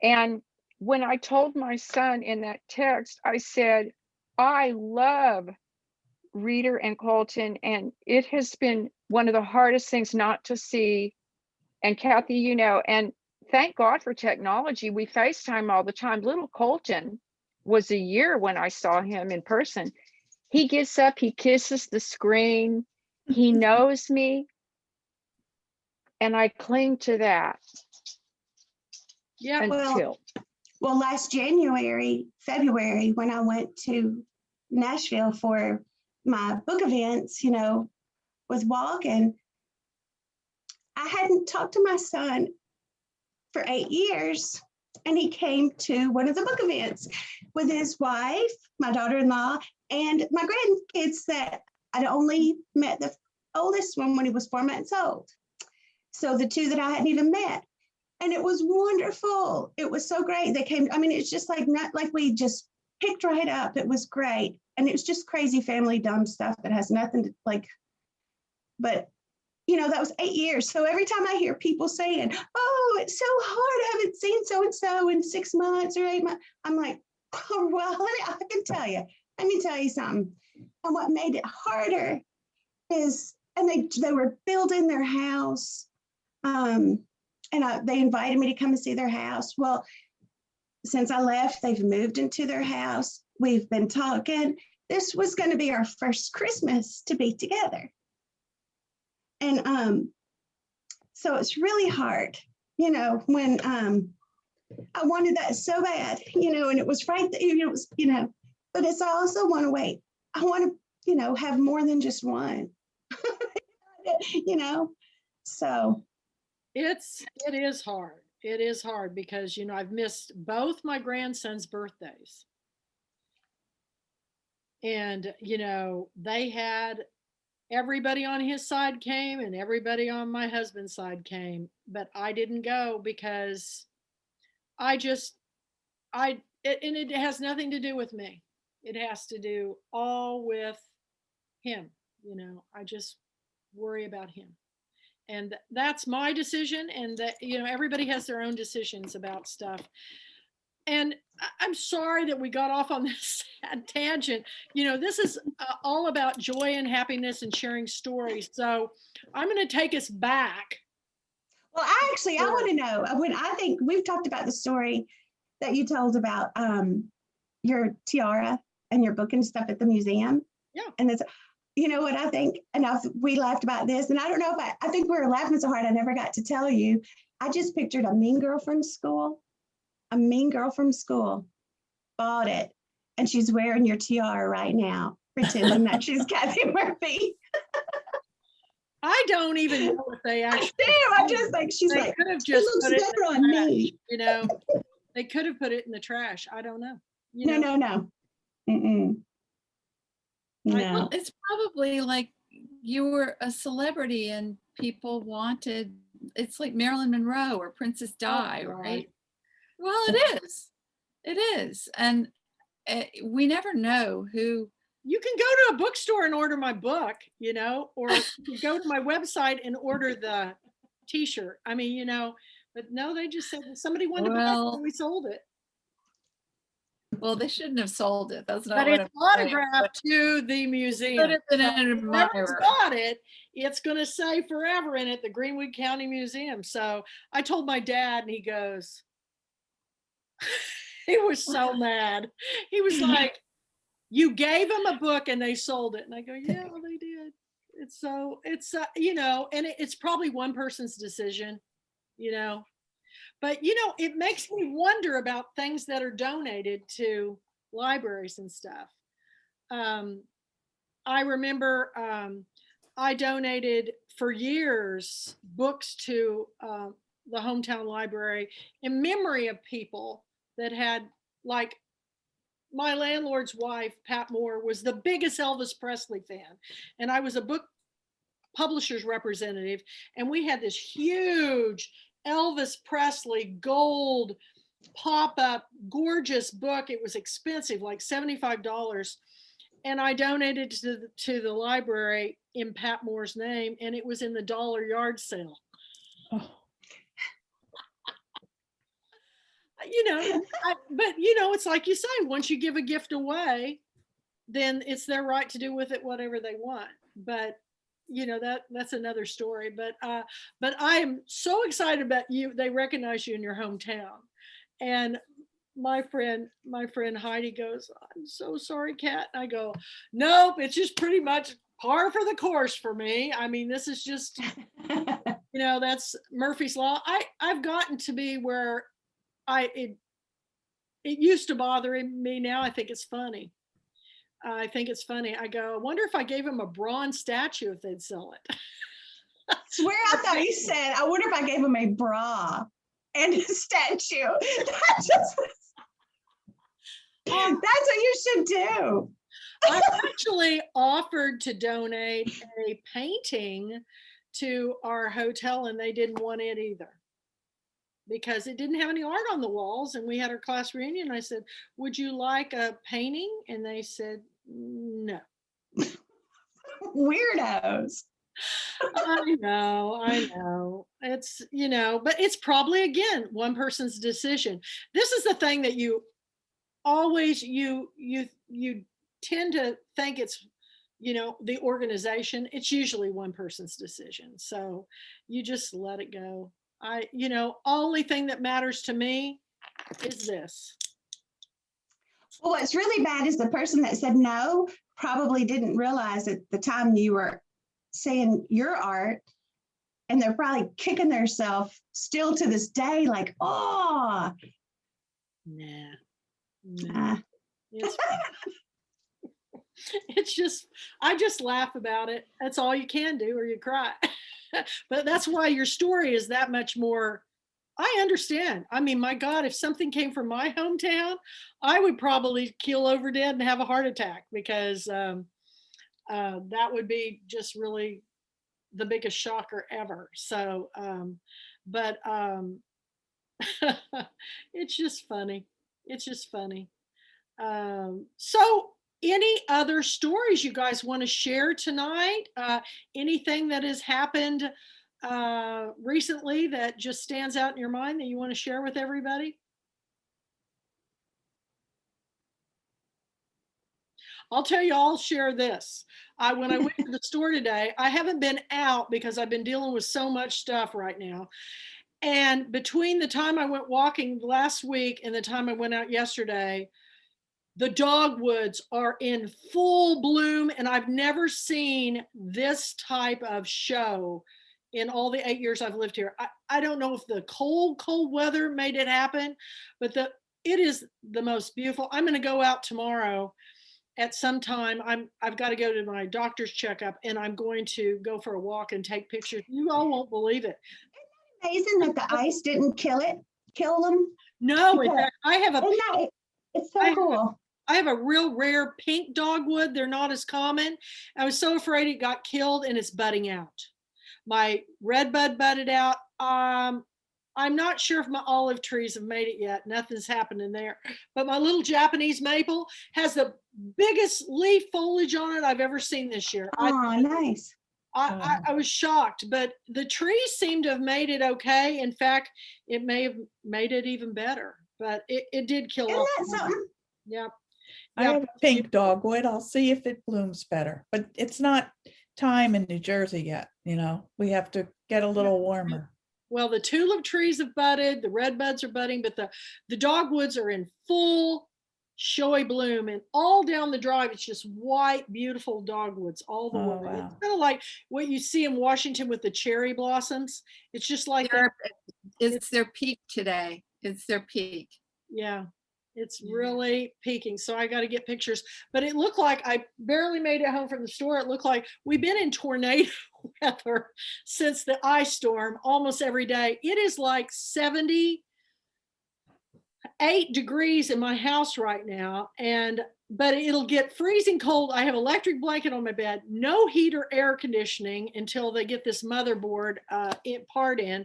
S4: And when I told my son in that text, I said, I love Reader and Colton, and it has been one of the hardest things not to see. And Kathy, and thank God for technology. We FaceTime all the time. Little Colton was a year when I saw him in person. He gets up, he kisses the screen, he knows me, and I cling to that.
S1: Yeah.
S4: Until.
S5: well, last February, when I went to Nashville for my book events, with Walken, I hadn't talked to my son for 8 years. And he came to one of the book events with his wife, my daughter-in-law, and my grandkids that I'd only met the oldest one when he was 4 months old. So the two that I hadn't even met. And it was wonderful. It was so great. They came, it's just not like we just picked right up. It was great. And it was just crazy family dumb stuff that has nothing to but that was 8 years. So every time I hear people saying, oh, it's so hard, I haven't seen so-and-so in 6 months or 8 months, I'm like, oh, well, I can tell you. Let me tell you something. And what made it harder is, and they were building their house. They invited me to come and see their house. Well, since I left, they've moved into their house. We've been talking. This was going to be our first Christmas to be together. And so it's really hard, when I wanted that so bad, and it was right there, it was, but it's, I also want to wait. I want to, have more than just one, so.
S1: It is hard. It is hard because, I've missed both my grandsons' birthdays. And, they had, everybody on his side came and everybody on my husband's side came, but I didn't go because it has nothing to do with me. It has to do all with him. I just worry about him. And that's my decision. And that, everybody has their own decisions about stuff. And I'm sorry that we got off on this sad tangent. This is all about joy and happiness and sharing stories. So I'm going to take us back.
S5: Well, I want to know, when I think we've talked about the story that you told about your tiara and your book and stuff at the museum.
S1: Yeah.
S5: And it's, what I think, and we laughed about this, and I don't know if I think we were laughing so hard I never got to tell you. I just pictured a mean girl from school. A mean girl from school bought it, and she's wearing your tiara right now, pretending that she's Kathy Murphy.
S1: I don't even know if they actually.
S5: I just think she's like,
S1: could have just
S5: looks
S1: put it
S5: better
S1: in the
S5: on me.
S1: trash, they could have put it in the trash. I don't know.
S5: No. Mm-mm. No.
S3: Well, it's probably like you were a celebrity and people wanted, it's like Marilyn Monroe or Princess Di, right? Well, it is. It is. And we never know who.
S1: You can go to a bookstore and order my book, or you go to my website and order the t-shirt. I mean, but no, they just said somebody wanted to buy it and we sold it.
S3: Well, they shouldn't have sold it. That's not
S1: but
S3: what
S1: it's autographed to the museum. Whoever's got it, it's going to say forever in it, the Greenwood County Museum. So I told my dad and he goes, he was so mad. He was like, you gave them a book and they sold it. And I go, yeah, well, they did. It's and it's probably one person's decision, but it makes me wonder about things that are donated to libraries and stuff. I remember I donated for years books to the hometown library in memory of people that had, like, my landlord's wife, Pat Moore, was the biggest Elvis Presley fan. And I was a book publisher's representative. And we had this huge Elvis Presley gold pop-up, gorgeous book. It was expensive, like $75. And I donated to the library in Pat Moore's name. And it was in the dollar yard sale.
S2: Oh.
S1: But it's like you say, once you give a gift away, then it's their right to do with it whatever they want. But that's another story. But I am so excited about you. They recognize you in your hometown. And my friend Heidi goes, I'm so sorry, Kat. And I go, nope, it's just pretty much par for the course for me. I mean, this is just, that's Murphy's Law. I've gotten to be where it used to bother me. Now I think it's funny. I go, I wonder if I gave him a bronze statue if they'd sell it.
S5: I swear I thought he said, I wonder if I gave him a bra and a statue. That's what you should do.
S1: I actually offered to donate a painting to our hotel and they didn't want it either, because it didn't have any art on the walls. And we had our class reunion. I said, would you like a painting? And they said, no.
S5: Weirdos.
S1: I know. It's, but it's probably again one person's decision. This is the thing that you always you tend to think it's the organization. It's usually one person's decision. So you just let it go. Only thing that matters to me is this.
S5: Well, what's really bad is the person that said no probably didn't realize at the time you were saying your art, and they're probably kicking themselves still to this day, like, oh,
S1: Nah. It's, it's just, I just laugh about it. That's all you can do, or you cry. But that's why your story is that much more. I understand. I mean, my God, if something came from my hometown, I would probably keel over dead and have a heart attack, because that would be just really the biggest shocker ever. So, but it's just funny. It's just funny. So any other stories you guys want to share tonight? Anything that has happened recently that just stands out in your mind that you want to share with everybody? I'll tell you, I'll share this. When I went to the store today, I haven't been out because I've been dealing with so much stuff right now. And between the time I went walking last week and the time I went out yesterday, the dogwoods are in full bloom, and I've never seen this type of show in all the 8 years I've lived here. I don't know if the cold weather made it happen, but it is the most beautiful. I'm going to go out tomorrow at some time. I've got to go to my doctor's checkup, and I'm going to go for a walk and take pictures. You all won't believe it.
S5: Amazing that the ice didn't kill them.
S1: No, in fact, I have
S5: it's so cool.
S1: I have a real rare pink dogwood. They're not as common. I was so afraid it got killed, and it's budding out. My red bud budded out. I'm not sure if my olive trees have made it yet. Nothing's happened in there. But my little Japanese maple has the biggest leaf foliage on it I've ever seen this year.
S5: Oh, nice.
S1: I was shocked, but the trees seem to have made it okay. In fact, it may have made it even better, but it did kill off.
S5: Isn't that something?
S1: Yep.
S2: I have a pink dogwood. I'll see if it blooms better, but it's not time in New Jersey yet. We have to get a little warmer.
S1: Well, the tulip trees have budded, the red buds are budding, but the dogwoods are in full showy bloom, and all down the drive, it's just white, beautiful dogwoods all the way.
S2: Wow.
S1: It's kind of like what you see in Washington with the cherry blossoms. It's just like
S3: it's their peak today. It's their peak.
S1: Yeah. It's really peaking. So I got to get pictures, but it looked like I barely made it home from the store. It looked like we've been in tornado weather since the ice storm almost every day. It is like 78 degrees in my house right now. But it'll get freezing cold. I have electric blanket on my bed, no heat or air conditioning until they get this motherboard part in.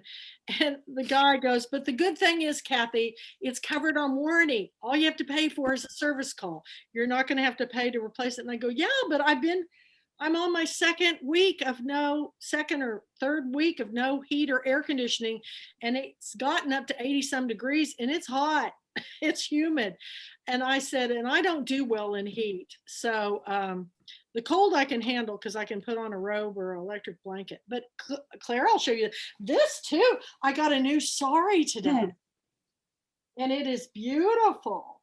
S1: And the guy goes, but the good thing is, Kathy, it's covered on warranty. All you have to pay for is a service call. You're not going to have to pay to replace it. And I go, yeah, but I'm on my second or third week of no heat or air conditioning. And it's gotten up to 80 some degrees, and it's hot. It's humid. And I said, and I don't do well in heat. So the cold I can handle because I can put on a robe or an electric blanket. But Claire, I'll show you this too. I got a new sari today. And it is beautiful.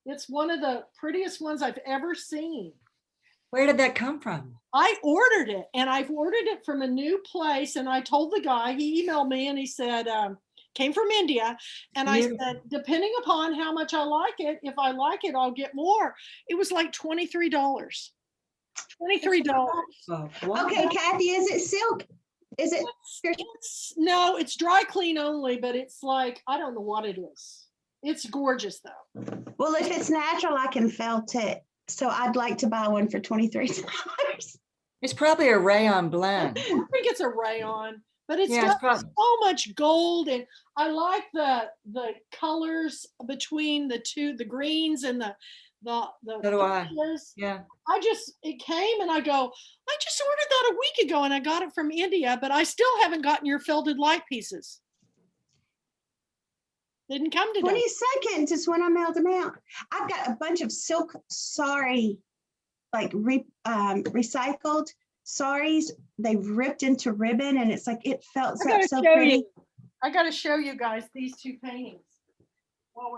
S1: It's one of the prettiest ones I've ever seen.
S6: Where did that come from?
S1: I ordered it, and I've ordered it from a new place. And I told the guy, he emailed me and he said, came from India. And I said, depending upon how much I like it, if I like it, I'll get more. It was like $23. $23.
S5: Okay, Kathy, is it silk? Is it?
S1: No, it's dry clean only, but it's like, I don't know what it is. It's gorgeous though.
S5: Well, if it's natural, I can felt it. So I'd like to buy one for $23.
S6: It's probably a rayon blend.
S1: I think it's a rayon. But it's got so much gold, and I like the colors between the greens and the
S6: So do I.
S1: Yeah. It came, and I go, I just ordered that a week ago and I got it from India, but I still haven't gotten your felted light pieces. Didn't come today.
S5: 22nd is when I mailed them out. I've got a bunch of silk sari, like recycled saris. They've ripped into ribbon, and it's like it felt so pretty.
S1: I got to show you guys these two paintings while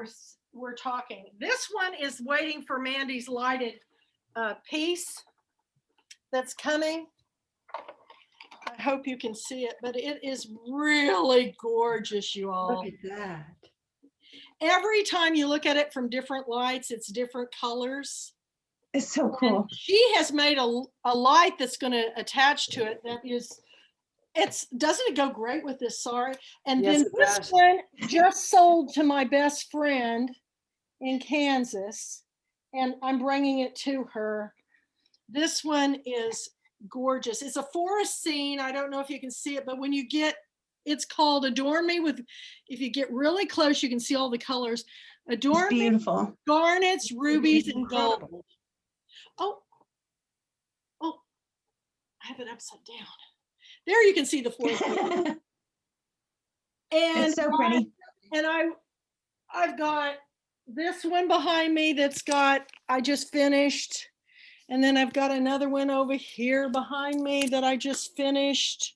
S1: we're talking. This one is waiting for Mandy's lighted piece that's coming. I hope you can see it, but it is really gorgeous, you all.
S6: Look at that.
S1: Every time you look at it from different lights, it's different colors.
S5: It's so cool.
S1: And she has made a light that's going to attach to it that is, doesn't it go great with this sari? And
S6: Yes,
S1: then
S6: it
S1: this
S6: does.
S1: one just sold to my best friend in Kansas, and I'm bringing it to her. This one is gorgeous. It's a forest scene. I don't know if you can see it, but when you get, it's called Adorn Me with, if you get really close, you can see all the colors. Adorn
S5: It's
S1: Me,
S5: beautiful.
S1: garnets, rubies, and gold.
S6: Incredible.
S1: Oh, I have it upside down. There you can see the floor. And
S5: It's so pretty.
S1: I've got this one behind me that's got, I just finished. And then I've got another one over here behind me that I just finished.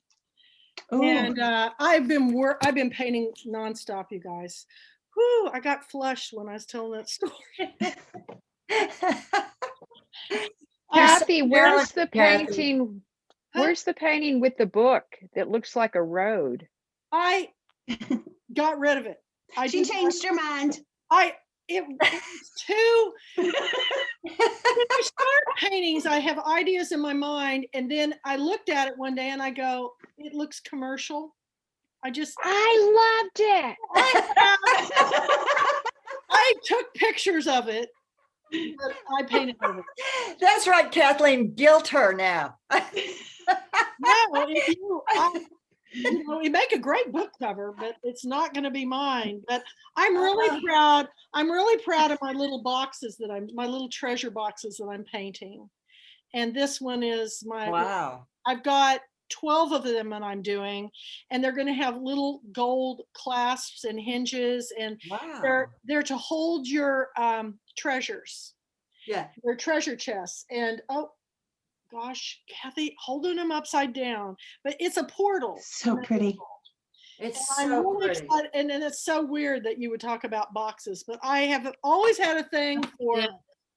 S5: Ooh.
S1: And I've been painting nonstop, you guys. Whew, I got flushed when I was telling that story.
S4: Kathy, where's
S6: talented,
S4: the
S6: Kathy.
S4: painting?
S1: Huh?
S4: Where's the painting with the book that looks like a road?
S1: I got rid of it.
S5: She changed her mind.
S1: It was too. When I start paintings, I have ideas in my mind, and then I looked at it one day and I go, it looks commercial.
S4: I loved it.
S1: I took pictures of it, but I painted over it.
S6: That's right, Kathleen, guilt her now.
S1: No, you make a great book cover, but it's not going to be mine. But I'm really proud. I'm really proud of my little boxes my little treasure boxes that I'm painting. And this one is
S6: Wow.
S1: I've got 12 of them that I'm doing, and they're going to have little gold clasps and hinges, and
S6: Wow.
S1: they're to hold your treasures.
S6: Yeah.
S1: They're treasure chests. And oh gosh, Kathy, holding them upside down, but it's a portal.
S5: So pretty.
S6: It's
S1: I'm
S6: so
S1: really
S6: pretty.
S1: excited, and it's so weird that you would talk about boxes, but I have always had a thing for
S3: Yeah,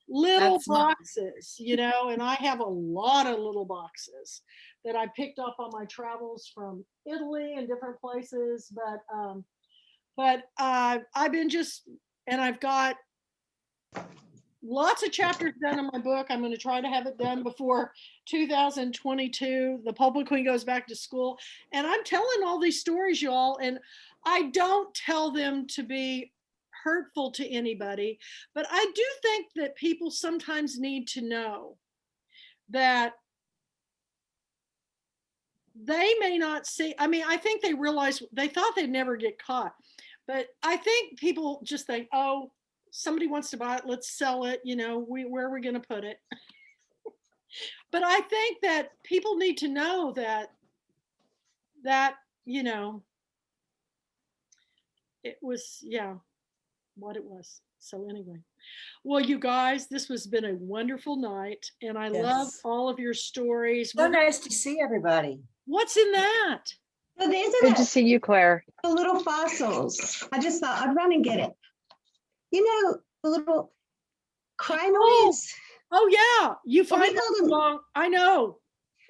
S1: little
S3: that's mine.
S1: boxes, and I have a lot of little boxes that I picked up on my travels from Italy and different places. But I've been and I've got lots of chapters done in my book. I'm going to try to have it done before 2022. The Pulpwood Queen goes back to school, and I'm telling all these stories, y'all, and I don't tell them to be hurtful to anybody, but I do think that people sometimes need to know that they may not see. I mean, I think they realize, they thought they'd never get caught, but I think people just think, oh, somebody wants to buy it, let's sell it, where are we going to put it? But I think that people need to know that it was, what it was. So anyway, well, you guys, this has been a wonderful night, and I love
S2: Yes.
S1: all of your stories.
S6: So nice to see everybody.
S1: What's in that?
S5: Well, isn't
S4: Good to
S5: it
S4: see you, Claire.
S5: the little fossils? I just thought I'd run and get it. The little crinoids.
S1: Oh yeah, you
S5: Well, we
S1: find
S5: call
S1: them
S5: them-
S1: along. I know,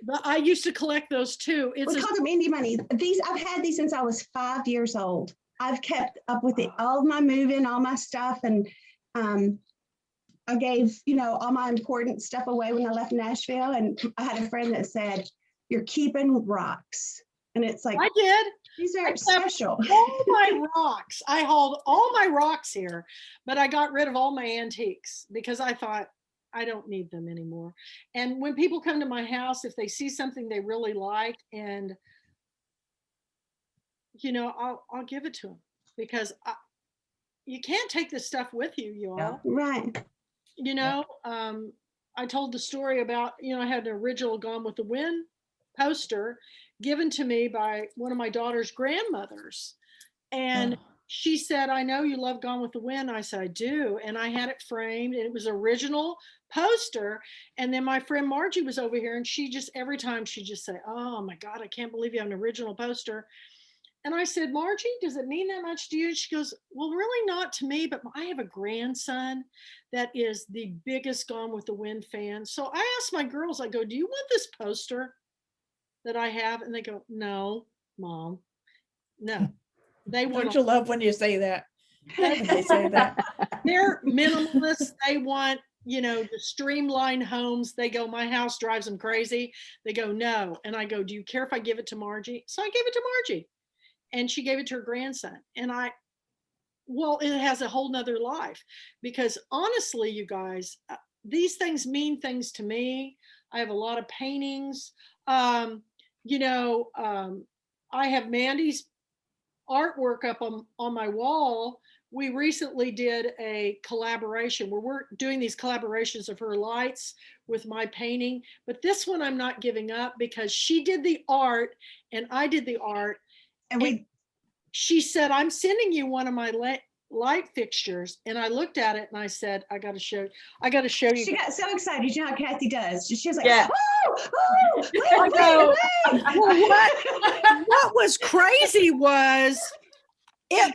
S1: but I used to collect those too.
S5: We call them Indie money. I've had these since I was 5 years old. I've kept up with it, all of my moving, all my stuff, and I gave all my important stuff away when I left Nashville. And I had a friend that said, "You're keeping rocks," and it's like,
S1: I did.
S5: these
S1: I
S5: are
S1: kept
S5: special.
S1: all my rocks. I hauled all my rocks here, but I got rid of all my antiques because I thought I don't need them anymore. And when people come to my house, if they see something they really like, and I'll give it to them, because you can't take this stuff with you, y'all.
S5: Right.
S1: I told the story about, I had an original Gone with the Wind poster given to me by one of my daughter's grandmothers. And she said, I know you love Gone with the Wind. I said, I do. And I had it framed, and it was original poster. And then my friend Margie was over here, and she just, every time she just say, oh my God, I can't believe you have an original poster. And I said, Margie, does it mean that much to you? She goes, well, really not to me, but I have a grandson that is the biggest Gone with the Wind fan. So I asked my girls, I go, do you want this poster that I have? And they go, no, Mom, no. They want.
S2: Don't you love when you say that? When they say that.
S1: They're minimalists. They want, the streamlined homes. They go, my house drives them crazy. They go, no. And I go, do you care if I give it to Margie? So I gave it to Margie, and she gave it to her grandson. And well, it has a whole nother life, because honestly, you guys, these things mean things to me. I have a lot of paintings. I have Mandy's artwork up on my wall. We recently did a collaboration where we're doing these collaborations of her lights with my painting, but this one I'm not giving up, because she did the art and I did the art. And she said, I'm sending you one of my light fixtures. And I looked at it and I said, I got to show you.
S5: She got so excited. You know how Kathy does. She was like,
S1: yeah. I go, well, what was crazy was it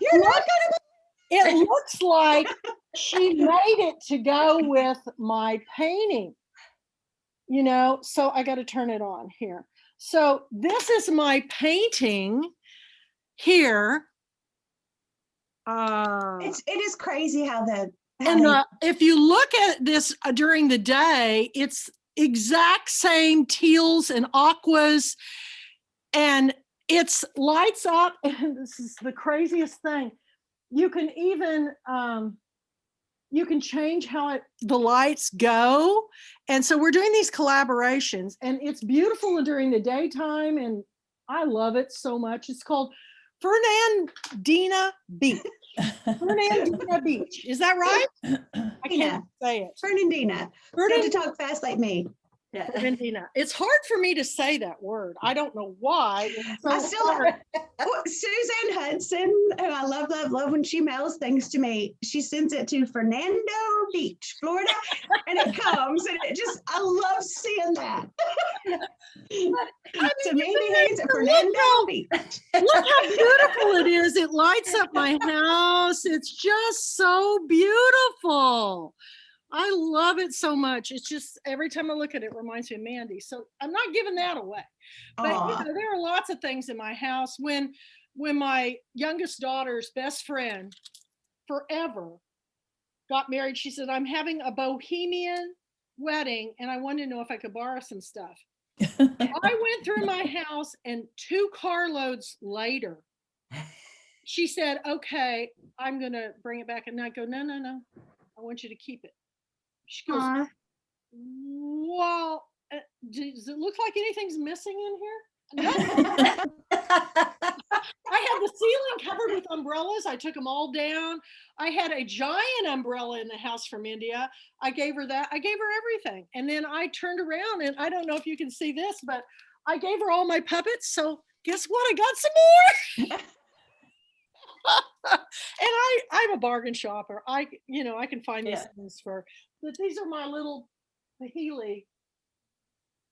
S1: looks like she made it to go with my painting, so I got to turn it on here. So this is my painting here.
S5: It is crazy how
S1: if you look at this during the day, it's exact same teals and aquas, and it's lights up. And this is the craziest thing. You can even you can change how the lights go. And so we're doing these collaborations, and it's beautiful during the daytime, and I love it so much. It's called Fernandina Beach. Fernandina Beach. Is that right? I can't say it.
S5: Fernandina. You have to talk fast like me.
S1: Yeah. Fernandina. It's hard for me to say that word. I don't know why.
S5: I still love Suzanne Hudson, who I love when she mails things to me. She sends it to Fernando Beach, Florida, and it comes, and I love seeing that. To Manny Haynes at Fernando Beach.
S1: Look how beautiful it is. It lights up my house. It's just so beautiful. I love it so much. It's just every time I look at it, it reminds me of Mandy. So I'm not giving that away. But there are lots of things in my house. When my youngest daughter's best friend forever got married, she said, I'm having a bohemian wedding and I wanted to know if I could borrow some stuff. I went through my house, and 2 carloads later, she said, okay, I'm going to bring it back. And I go, no. I want you to keep it. She goes, well, does it look like anything's missing in here? No. I had the ceiling covered with umbrellas. I took them all down. I had a giant umbrella in the house from India. I gave her that. I gave her everything. And then I turned around, and I don't know if you can see this, but I gave her all my puppets. So guess what? I got some more. And I'm a bargain shopper. I can find these things but these are my little Healy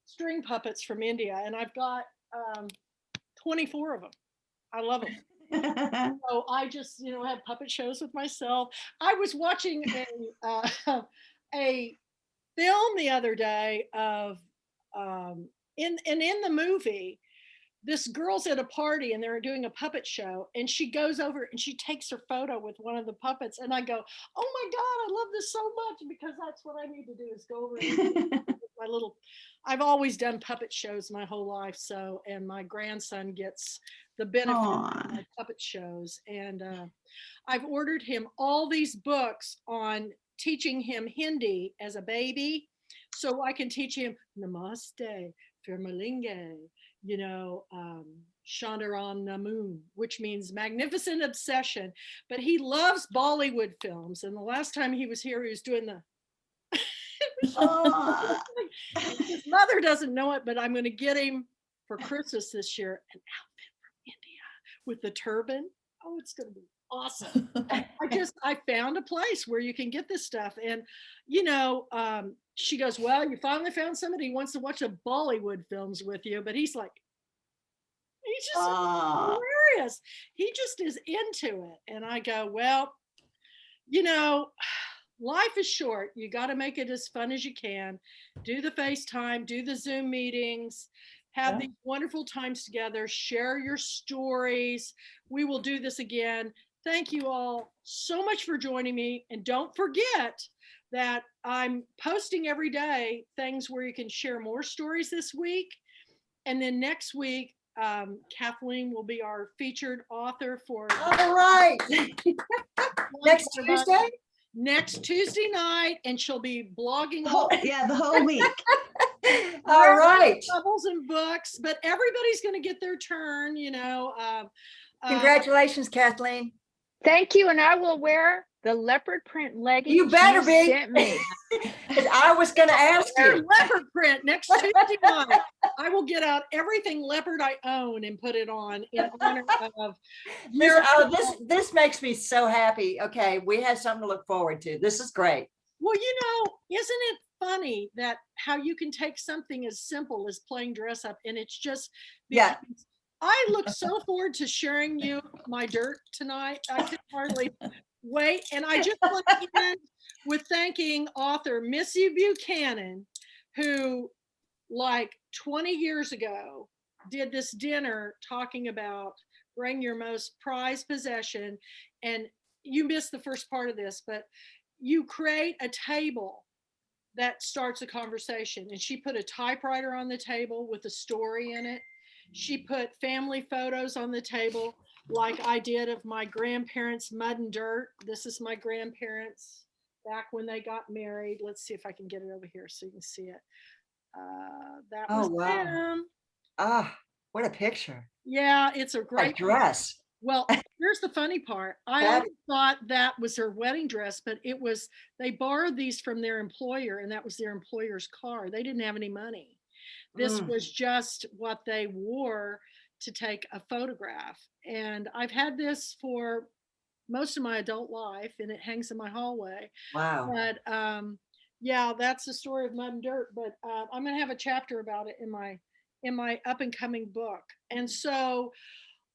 S1: string puppets from India, and I've got 24 of them. I love them. So I just, have puppet shows with myself. I was watching a film the other day of in the movie, this girl's at a party and they're doing a puppet show, and she goes over and she takes her photo with one of the puppets, and I go, oh my God, I love this so much, because that's what I need to do, is go over and my little, I've always done puppet shows my whole life. So, and my grandson gets the benefit of my puppet shows. And I've ordered him all these books on teaching him Hindi as a baby, so I can teach him Namaste, Firmalinge, Shandaram Namoon, which means magnificent obsession. But he loves Bollywood films. And the last time he was here, he was doing
S5: Oh,
S1: His mother doesn't know it, but I'm going to get him for Christmas this year an outfit from India with the turban. Oh, it's going to be awesome. I found a place where you can get this stuff. And, she goes, well, you finally found somebody who wants to watch the Bollywood films with you. But he's just hilarious. He just is into it. And I go, well, life is short. You got to make it as fun as you can. Do the FaceTime, do the Zoom meetings, have these wonderful times together, share your stories. We will do this again. Thank you all so much for joining me. And don't forget that I'm posting every day things where you can share more stories this week. And then next week, Kathleen will be our featured author for.
S6: All right. Next Tuesday?
S1: Next Tuesday night, and she'll be blogging
S5: the whole week.
S6: All right.
S1: Novels and books, but everybody's going to get their turn,
S6: Congratulations, Kathleen.
S4: Thank you, and I will wear the leopard print leggings
S6: You better be.
S4: sent me.
S6: I was going to ask you.
S1: Leopard print next Tuesday night. I will get out everything leopard I own and put it on in honor of.
S6: This makes me so happy. Okay, we have something to look forward to. This is great.
S1: Well, isn't it funny that how you can take something as simple as playing dress up, and it's just I look so forward to sharing you my dirt tonight. I can hardly wait. And I just want to end with thanking author Missy Buchanan, who 20 years ago did this dinner talking about bring your most prized possession. And you missed the first part of this, but you create a table that starts a conversation. And she put a typewriter on the table with a story in it. She put family photos on the table like I did of my grandparents' mud and dirt. This is my grandparents back when they got married. Let's see if I can get it over here so you can see it. That was them.
S6: What a picture.
S1: Yeah, it's a great
S6: dress.
S1: Well, here's the funny part. I always thought that was her wedding dress, but they borrowed these from their employer, and that was their employer's car. They didn't have any money. This was just what they wore to take a photograph. And I've had this for most of my adult life, and it hangs in my hallway.
S6: Wow.
S1: But that's the story of Mud and Dirt. But I'm going to have a chapter about it in my up and coming book. And so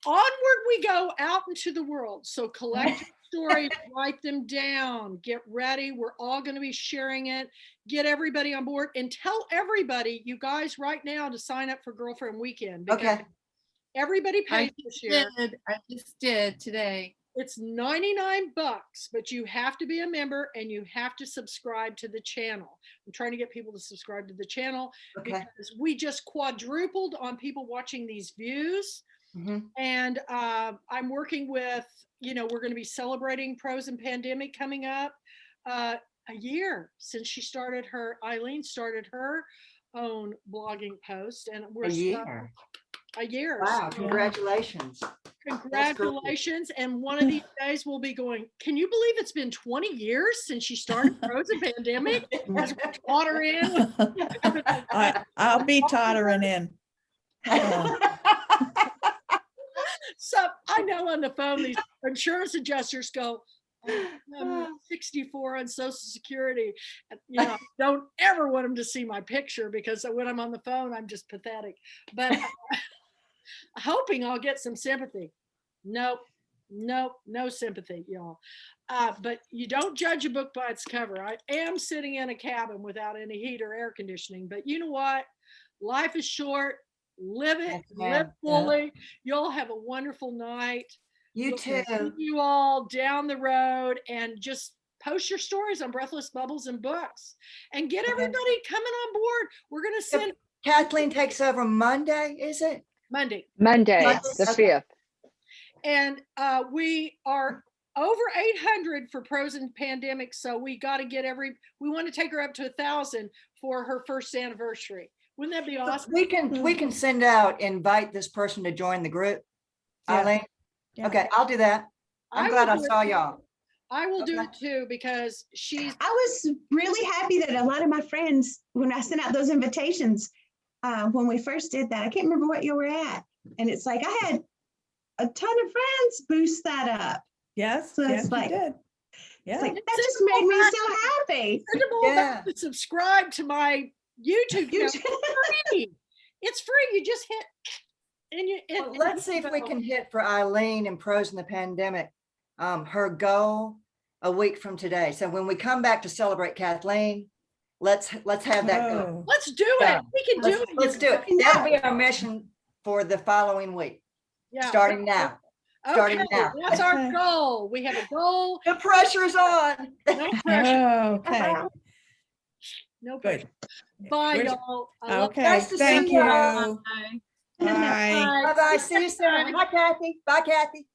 S1: onward we go out into the world. So collect your stories, write them down, get ready. We're all going to be sharing it. Get everybody on board and tell everybody, you guys, right now to sign up for Girlfriend Weekend.
S6: Okay.
S1: Everybody pays this year.
S3: I just did today.
S1: It's $99, but you have to be a member and you have to subscribe to the channel. I'm trying to get people to subscribe to the channel because we just quadrupled on people watching these views. And I'm working with, we're going to be celebrating Prose and Pandemic coming up a year since Eileen started her own blogging post, and we're a year.
S6: Wow, congratulations.
S1: Congratulations. And one of these days we'll be going, can you believe it's been 20 years since she started Prose and Pandemic? As we totter in.
S2: I'll be tottering in.
S1: So I know on the phone, these insurance adjusters go, I'm 64 on Social Security. Don't ever want them to see my picture because when I'm on the phone, I'm just pathetic. But hoping I'll get some sympathy. Nope, no sympathy, y'all. But you don't judge a book by its cover. I am sitting in a cabin without any heat or air conditioning, but you know what? Life is short. Live it, live fully. You'll have a wonderful night.
S6: You too.
S1: See you all down the road, and just post your stories on Breathless Bubbles and Books and get everybody coming on board. We're going to send.
S6: Kathleen takes over Monday, is it?
S1: Monday,
S4: the 5th.
S1: And we are over 800 for Prose and Pandemic. So we got to we want to take her up to 1,000 for her first anniversary. Wouldn't that be awesome?
S6: We can send out, invite this person to join the group. Eileen?
S2: Yeah.
S6: Okay, I'll do that. I'm glad I saw y'all.
S1: I will do
S6: Okay.
S1: it too because she's
S5: I was really happy that a lot of my friends, when I sent out those invitations, when we first did that, I can't remember what you were at. And it's like, I had a ton of friends boost that up.
S2: Yes,
S5: So it's
S2: yes, you
S5: like-
S2: did.
S5: It's
S2: Yeah.
S5: like, that just made me so happy.
S1: send them all back
S6: Yeah.
S1: to subscribe to my YouTube
S5: You-
S1: channel. It's free. It's free. You just hit and you.
S6: Well,
S1: and
S6: let's see if we can hit for Eileen and Pros in the Pandemic, her goal a week from today. So when we come back to celebrate Kathleen, let's have that go.
S2: Oh,
S1: Let's do it.
S6: Yeah.
S1: We can do it.
S6: Let's do it. That'll be our mission for the following week,
S1: Yeah.
S6: starting now. Starting
S1: Okay,
S6: now.
S1: that's our
S2: Okay.
S1: goal. We have a goal.
S6: The pressure's on.
S1: No pressure.
S2: okay,
S1: No pressure.
S2: good.
S1: Bye,
S2: We're-
S1: y'all. I love
S2: Okay,
S6: Nice to
S2: thank
S6: see
S2: you.
S6: y'all.
S3: Bye.
S2: Bye.
S6: Bye-bye. See you soon. Hi, Kathy. Bye, Kathy.